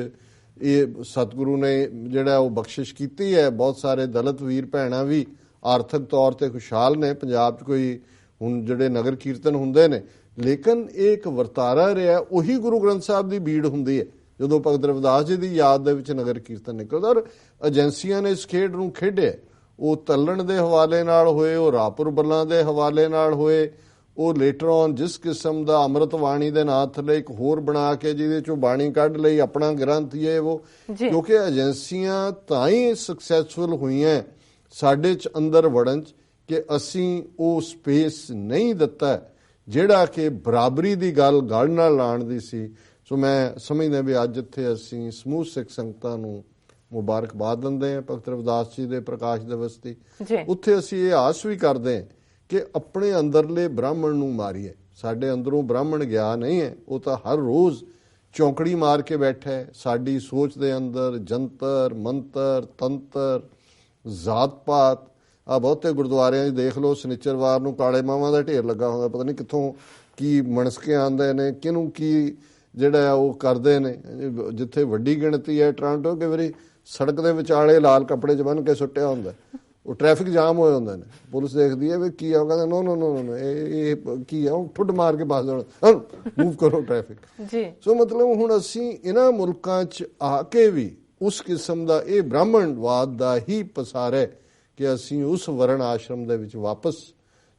ਇਹ ਸਤਿਗੁਰੂ ਨੇ ਜਿਹੜਾ ਉਹ ਬਖਸ਼ਿਸ਼ ਕੀਤੀ ਹੈ। ਬਹੁਤ ਸਾਰੇ ਦਲਿਤ ਵੀਰ ਭੈਣਾਂ ਵੀ ਆਰਥਿਕ ਤੌਰ ਤੇ ਖੁਸ਼ਹਾਲ ਨੇ। ਪੰਜਾਬ 'ਚ ਕੋਈ ਹੁਣ ਜਿਹੜੇ ਨਗਰ ਕੀਰਤਨ ਹੁੰਦੇ ਨੇ, ਲੇਕਿਨ ਇਹ ਇੱਕ ਵਰਤਾਰਾ ਰਿਹਾ, ਉਹੀ ਗੁਰੂ ਗ੍ਰੰਥ ਸਾਹਿਬ ਦੀ ਬੀੜ ਹੁੰਦੀ ਹੈ ਜਦੋਂ ਭਗਤ ਰਵਿਦਾਸ ਜੀ ਦੀ ਯਾਦ ਦੇ ਵਿੱਚ ਨਗਰ ਕੀਰਤਨ ਨਿਕਲਦਾ। ਔਰ ਏਜੰਸੀਆਂ ਨੇ ਇਸ ਖੇਡ ਨੂੰ ਖੇਡਿਆ, ਉਹ ਤੱਲਣ ਦੇ ਹਵਾਲੇ ਨਾਲ ਹੋਏ, ਉਹ ਰਾਪੁਰ ਬੱਲਾਂ ਦੇ ਹਵਾਲੇ ਨਾਲ ਹੋਏ, ਉਹ ਲੇਟਰ ਔਨ ਜਿਸ ਕਿਸਮ ਦਾ ਅੰਮ੍ਰਿਤ ਬਾਣੀ ਦੇ ਨਾਂ ਥੱਲੇ ਇੱਕ ਹੋਰ ਬਣਾ ਕੇ ਜਿਹਦੇ ਚੋਂ ਬਾਣੀ ਕੱਢ ਲਈ ਆਪਣਾ ਗ੍ਰੰਥ ਇਹ ਉਹ, ਕਿਉਂਕਿ ਏਜੰਸੀਆਂ ਤਾਂ ਹੀ ਸਕਸੈਸਫੁਲ ਹੋਈਆਂ ਸਾਡੇ 'ਚ ਅੰਦਰ ਵੜਨ 'ਚ ਕਿ ਅਸੀਂ ਉਹ ਸਪੇਸ ਨਹੀਂ ਦਿੱਤਾ ਜਿਹੜਾ ਕਿ ਬਰਾਬਰੀ ਦੀ ਗੱਲ ਗਲ ਨਾਲ ਲਾਉਣ ਦੀ ਸੀ। ਸੋ ਮੈਂ ਸਮਝਦਾ ਵੀ ਅੱਜ ਇੱਥੇ ਅਸੀਂ ਸਮੂਹ ਸਿੱਖ ਸੰਗਤਾਂ ਨੂੰ ਮੁਬਾਰਕਬਾਦ ਦਿੰਦੇ ਹਾਂ ਭਗਤ ਰਵਿਦਾਸ ਜੀ ਦੇ ਪ੍ਰਕਾਸ਼ ਦਿਵਸ ਦੀ। ਉੱਥੇ ਅਸੀਂ ਇਹ ਆਸ ਵੀ ਕਰਦੇ ਹਾਂ ਕਿ ਆਪਣੇ ਅੰਦਰਲੇ ਬ੍ਰਾਹਮਣ ਨੂੰ ਮਾਰੀਏ। ਸਾਡੇ ਅੰਦਰੋਂ ਬ੍ਰਾਹਮਣ ਗਿਆ ਨਹੀਂ ਹੈ, ਉਹ ਤਾਂ ਹਰ ਰੋਜ਼ ਚੌਂਕੜੀ ਮਾਰ ਕੇ ਬੈਠਾ ਹੈ। ਸਾਡੀ ਸੋਚ ਦੇ ਅੰਦਰ ਜੰਤਰ ਮੰਤਰ ਤੰਤਰ ਜ਼ਾਤ ਪਾਤ, ਆ ਬਹੁਤੇ ਗੁਰਦੁਆਰਿਆਂ 'ਚ ਦੇਖ ਲਓ ਸ਼ਨੀਚਰਵਾਰ ਨੂੰ ਕਾਲੇ ਮਾਵਾਂ ਦਾ ਢੇਰ ਲੱਗਾ ਹੁੰਦਾ, ਪਤਾ ਨਹੀਂ ਕਿੱਥੋਂ ਕੀ ਮਣਸਕੇ ਆਉਂਦੇ ਨੇ, ਕਿਹਨੂੰ ਕੀ ਜਿਹੜਾ ਉਹ ਕਰਦੇ ਨੇ। ਜਿੱਥੇ ਵੱਡੀ ਗਿਣਤੀ ਹੈ ਟੋਰਾਂਟੋ, ਕਈ ਵਾਰੀ ਸੜਕ ਦੇ ਵਿਚਾਲੇ ਲਾਲ ਕੱਪੜੇ 'ਚ ਬੰਨ੍ਹ ਕੇ ਸੁੱਟਿਆ ਹੁੰਦਾ, ਉਹ ਟ੍ਰੈਫਿਕ ਜਾਮ ਹੋਏ ਹੁੰਦੇ ਨੇ, ਪੁਲਿਸ ਦੇਖਦੀ ਹੈ ਵੀ ਕੀ ਆ, ਉਹ ਕਹਿੰਦਾ ਨੋ ਨੋ ਨੋ ਇਹ ਕੀ ਆ, ਉਹ ਠੁੱਡ ਮਾਰ ਕੇ ਪਾਸ ਜਾਣਾ, ਮੂਵ ਕਰੋ ਟ੍ਰੈਫਿਕ ਜੀ। ਸੋ ਮਤਲਬ ਹੁਣ ਅਸੀਂ ਇਹਨਾਂ ਮੁਲਕਾਂ 'ਚ ਆ ਕੇ ਵੀ ਉਸ ਕਿਸਮ ਦਾ ਇਹ ਬ੍ਰਾਹਮਣਵਾਦ ਦਾ ਹੀ ਪਸਾਰ ਹੈ ਕਿ ਅਸੀਂ ਉਸ ਵਰਣ ਆਸ਼ਰਮ ਦੇ ਵਿੱਚ ਵਾਪਸ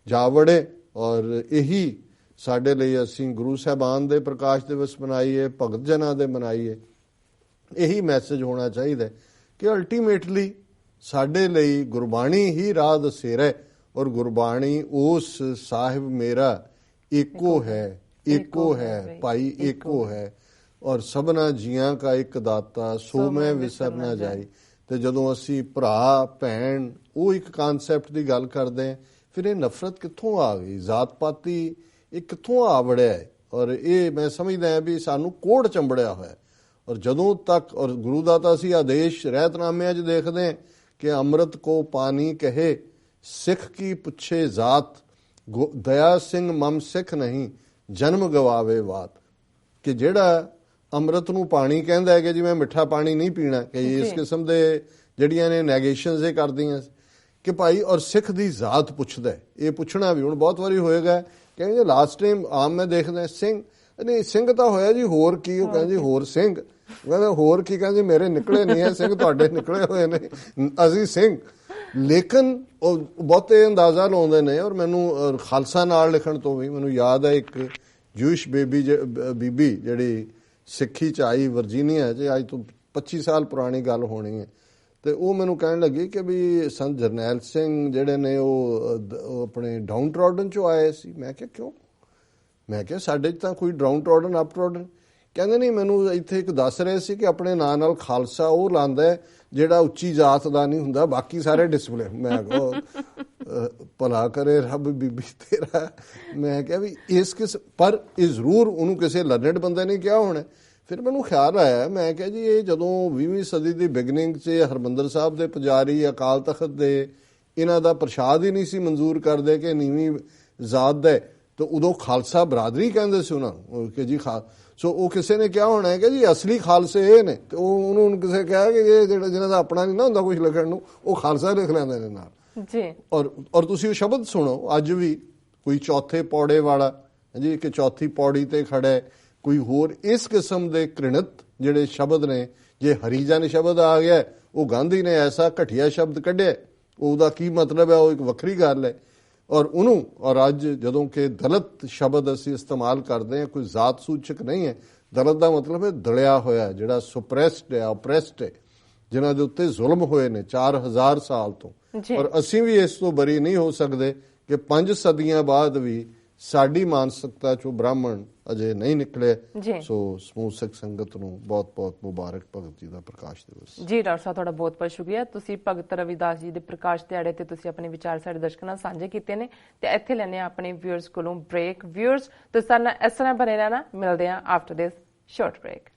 ਜਾ ਵੜੇ, ਔਰ ਇਹੀ ਸਾਡੇ ਲਈ ਅਸੀਂ ਗੁਰੂ ਸਾਹਿਬਾਨ ਦੇ ਪ੍ਰਕਾਸ਼ ਦਿਵਸ ਮਨਾਈਏ, ਭਗਤ ਜਨਾਂ ਦੇ ਮਨਾਈਏ। ਇਹੀ ਮੈਸੇਜ ਹੋਣਾ ਚਾਹੀਦਾ ਕਿ ਅਲਟੀਮੇਟਲੀ ਸਾਡੇ ਲਈ ਗੁਰਬਾਣੀ ਹੀ ਰਾਹ ਦਸੇਰਾ ਹੈ, ਔਰ ਗੁਰਬਾਣੀ ਉਸ ਸਾਹਿਬ ਮੇਰਾ ਏਕੋ ਹੈ, ਏਕੋ ਹੈ ਭਾਈ ਏਕੋ ਹੈ, ਔਰ ਸਭਨਾ ਜੀਆਂ ਕਾ ਇੱਕ ਦਾਤਾ ਸੋ ਮੈਂ ਵਿਸਰ ਨਾ ਜਾਈ। ਤੇ ਜਦੋਂ ਅਸੀਂ ਭਰਾ ਭੈਣ ਉਹ ਇੱਕ ਕਨਸੈਪਟ ਦੀ ਗੱਲ ਕਰਦੇ ਹਾਂ, ਫਿਰ ਇਹ ਨਫ਼ਰਤ ਕਿੱਥੋਂ ਆ ਗਈ, ਜ਼ਾਤ ਪਾਤੀ ਇਹ ਕਿੱਥੋਂ ਆ ਵੜਿਆ ਹੈ। ਔਰ ਇਹ ਮੈਂ ਸਮਝਦਾ ਹਾਂ ਵੀ ਸਾਨੂੰ ਕੋੜ ਚੰਬੜਿਆ ਹੋਇਆ। ਔਰ ਜਦੋਂ ਤੱਕ, ਔਰ ਗੁਰੂ ਦਾ ਤਾਂ ਅਸੀਂ ਆਦੇਸ਼ ਰਹਿਤਨਾਮਿਆਂ 'ਚ ਦੇਖਦੇ ਹਾਂ ਕਿ ਅੰਮ੍ਰਿਤ ਕੋ ਪਾਣੀ ਕਹੇ ਸਿੱਖ ਕੀ ਪੁੱਛੇ ਜ਼ਾਤ, ਦਇਆ ਸਿੰਘ ਮਮ ਸਿੱਖ ਨਹੀਂ ਜਨਮ ਗਵਾਵੇ ਬਾਤ, ਕਿ ਜਿਹੜਾ ਅੰਮ੍ਰਿਤ ਨੂੰ ਪਾਣੀ ਕਹਿੰਦਾ ਹੈ ਕਿ ਜਿਵੇਂ ਮਿੱਠਾ ਪਾਣੀ ਨਹੀਂ ਪੀਣਾ, ਕਿ ਇਸ ਕਿਸਮ ਦੇ ਜਿਹੜੀਆਂ ਨੇ ਨੈਗੇਸ਼ਨਸ ਇਹ ਕਰਦੀਆਂ ਕਿ ਭਾਈ, ਔਰ ਸਿੱਖ ਦੀ ਜ਼ਾਤ ਪੁੱਛਦਾ। ਇਹ ਪੁੱਛਣਾ ਵੀ ਹੁਣ ਬਹੁਤ ਵਾਰੀ ਹੋਏਗਾ, ਕਹਿੰਦੇ ਲਾਸਟ ਟਾਈਮ ਆਮ ਮੈਂ ਦੇਖਦਾ ਸਿੰਘ, ਨਹੀਂ ਸਿੰਘ ਤਾਂ ਹੋਇਆ ਜੀ, ਹੋਰ ਕੀ, ਉਹ ਕਹਿੰਦੇ ਹੋਰ ਸਿੰਘ, ਕਹਿੰਦੇ ਹੋਰ ਕੀ, ਕਹਿੰਦੇ ਮੇਰੇ ਨਿਕਲੇ ਨਹੀਂ ਹੈ ਸਿੰਘ, ਤੁਹਾਡੇ ਨਿਕਲੇ ਹੋਏ ਨੇ, ਅਸੀਂ ਸਿੰਘ। ਲੇਕਿਨ ਉਹ ਬਹੁਤੇ ਅੰਦਾਜ਼ਾ ਲਾਉਂਦੇ ਨੇ। ਔਰ ਮੈਨੂੰ ਖਾਲਸਾ ਨਾਲ ਲਿਖਣ ਤੋਂ ਵੀ ਮੈਨੂੰ ਯਾਦ ਹੈ ਇੱਕ ਜੂਇਸ਼ ਬੀਬੀ ਜਿਹੜੀ ਸਿੱਖੀ 'ਚ ਆਈ ਵਰਜੀਨੀਆ 'ਚ, ਅੱਜ ਤੋਂ 25 ਸਾਲ ਪੁਰਾਣੀ ਗੱਲ ਹੋਣੀ ਹੈ, ਤੇ ਉਹ ਮੈਨੂੰ ਕਹਿਣ ਲੱਗੀ ਕਿ ਵੀ ਸੰਤ ਜਰਨੈਲ ਸਿੰਘ ਜਿਹੜੇ ਨੇ ਉਹ ਆਪਣੇ ਡਾਊਨ ਟ੍ਰੋਡਨ 'ਚੋਂ ਆਏ ਸੀ। ਮੈਂ ਕਿਹਾ ਕਿਉਂ? ਮੈਂ ਕਿਹਾ ਸਾਡੇ 'ਚ ਤਾਂ ਕੋਈ ਡਾਊਨ ਟ੍ਰੋਡਨ ਅਪ ਟ੍ਰੋਡਨ। ਕਹਿੰਦੇ ਨਹੀਂ, ਮੈਨੂੰ ਇੱਥੇ ਇੱਕ ਦੱਸ ਰਹੇ ਸੀ ਕਿ ਆਪਣੇ ਨਾਂ ਨਾਲ ਖਾਲਸਾ ਉਹ ਲਾਉਂਦਾ ਜਿਹੜਾ ਉੱਚੀ ਜਾਤ ਦਾ ਨਹੀਂ ਹੁੰਦਾ, ਬਾਕੀ ਸਾਰੇ ਡਿਸਪਲੇ। ਮੈਂ ਕਿਹਾ ਭਲਾ ਕਰੇ ਰੱਬ ਬੀਬੀ ਤੇਰਾ। ਮੈਂ ਕਿਹਾ ਵੀ ਇਸ ਪਰ ਇਹ ਜ਼ਰੂਰ ਉਹਨੂੰ ਕਿਸੇ ਲਰਨਡ ਬੰਦੇ ਨੇ ਕਿਹਾ ਹੋਣਾ। ਫਿਰ ਮੈਨੂੰ ਖਿਆਲ ਆਇਆ, ਮੈਂ ਕਿਹਾ ਜੀ ਇਹ ਜਦੋਂ 20ਵੀਂ ਸਦੀ ਦੀ ਬਿਗਨਿੰਗ 'ਚ ਹਰਿਮੰਦਰ ਸਾਹਿਬ ਦੇ ਪੁਜਾਰੀ ਅਕਾਲ ਤਖਤ ਦੇ ਇਹਨਾਂ ਦਾ ਪ੍ਰਸ਼ਾਦ ਹੀ ਨਹੀਂ ਸੀ ਮਨਜ਼ੂਰ ਕਰਦੇ ਕਿ ਨੀਵੀਂ ਜ਼ਾਤ ਦਾ, ਤਾਂ ਉਦੋਂ ਖਾਲਸਾ ਬਰਾਦਰੀ ਕਹਿੰਦੇ ਸੀ ਉਹਨਾਂ ਨੂੰ ਕਿ ਜੀ ਸੋ ਉਹ ਕਿਸੇ ਨੇ ਕਿਹਾ ਹੋਣਾ ਹੈ ਕਿ ਜੀ ਅਸਲੀ ਖਾਲਸੇ ਇਹ ਨੇ, ਤੇ ਉਹਨੂੰ ਕਿਸੇ ਕਿਹਾ ਕਿ ਇਹ ਜਿਹੜਾ ਜਿਹਨਾਂ ਦਾ ਆਪਣਾ ਨਹੀਂ ਨਾ ਹੁੰਦਾ ਕੁਝ ਲਿਖਣ ਨੂੰ, ਉਹ ਖਾਲਸਾ ਲਿਖ ਲੈਂਦੇ ਨੇ ਨਾਲ ਜੀ। ਔਰ ਤੁਸੀਂ ਉਹ ਸ਼ਬਦ ਸੁਣੋ ਅੱਜ ਵੀ, ਕੋਈ ਚੌਥੇ ਪੌੜੇ ਵਾਲਾ ਜੀ ਕਿ ਚੌਥੀ ਪੌੜੀ ਤੇ ਖੜਾ, ਕੋਈ ਹੋਰ ਇਸ ਕਿਸਮ ਦੇ ਘ੍ਰਿਣਿਤ ਜਿਹੜੇ ਸ਼ਬਦ ਨੇ। ਜੇ ਹਰੀਜਨ ਸ਼ਬਦ ਆ ਗਿਆ, ਉਹ ਗਾਂਧੀ ਨੇ ਐਸਾ ਘਟੀਆ ਸ਼ਬਦ ਕੱਢਿਆ, ਉਹਦਾ ਕੀ ਮਤਲਬ ਹੈ ਉਹ ਇੱਕ ਵੱਖਰੀ ਗੱਲ ਹੈ। ਔਰ ਅੱਜ ਜਦੋਂ ਕਿ ਦਲਿਤ ਸ਼ਬਦ ਅਸੀਂ ਇਸਤੇਮਾਲ ਕਰਦੇ ਹਾਂ, ਕੋਈ ਜ਼ਾਤ ਸੂਚਕ ਨਹੀਂ ਹੈ। ਦਲਿਤ ਦਾ ਮਤਲਬ ਹੈ ਦਲਿਆ ਹੋਇਆ, ਜਿਹੜਾ ਸੁਪਰੈਸਡ ਹੈ, ਓਪਰੈਸਡ ਹੈ, ਜਿਨ੍ਹਾਂ ਦੇ ਉੱਤੇ ਜ਼ੁਲਮ ਹੋਏ ਨੇ 4000 ਸਾਲ ਤੋਂ। ਔਰ ਅਸੀਂ ਵੀ ਇਸ ਤੋਂ ਬਰੀ ਨਹੀਂ ਹੋ ਸਕਦੇ ਕਿ 5 ਸਦੀਆਂ ਬਾਅਦ ਵੀ ਸਾਡੀ ਮਾਨਸਿਕਤਾ ਚੋਂ ਬ੍ਰਾਹਮਣ ਅਜੇ ਨਹੀਂ ਨਿਕਲੇ। ਜੀ ਸੋ ਸਮੂਹ ਸਿੱਖ ਸੰਗਤ ਨੂੰ ਬਹੁਤ ਬਹੁਤ ਮੁਬਾਰਕ ਭਗਤ ਜੀ ਦਾ ਪ੍ਰਕਾਸ਼ ਦਿਵਸ। ਜੀ ਡਾਕਟਰ ਸਾਹਿਬ ਤੁਹਾਡਾ ਬਹੁਤ ਬਹੁਤ ਸ਼ੁਕਰੀਆ। ਤੁਸੀਂ ਭਗਤ ਰਵਿਦਾਸ ਜੀ ਦੇ ਪ੍ਰਕਾਸ਼ ਦਿਹਾੜੇ ਤੇ ਤੁਸੀਂ ਆਪਣੇ ਵਿਚਾਰ ਸਾਡੇ ਦਰਸ਼ਕਾਂ ਨਾਲ ਸਾਂਝੇ ਕੀਤੇ ਨੇ ਤੇ ਇੱਥੇ ਲੈਣੇ ਆਪਣੇ ਵਿਊਅਰਸ ਕੋਲੋਂ ਬ੍ਰੇਕ। ਵਿਊਅਰਸ ਤੁਸੀਂ ਸਾਡੇ ਨਾਲ ਇਸ ਤਰ੍ਹਾਂ ਬਣੇ ਰਹਿਣਾ। ਮਿਲਦੇ ਹਾਂ ਆਫਟਰ ਦਿਸ ਸ਼ਾਰਟ ਬ੍ਰੇਕ।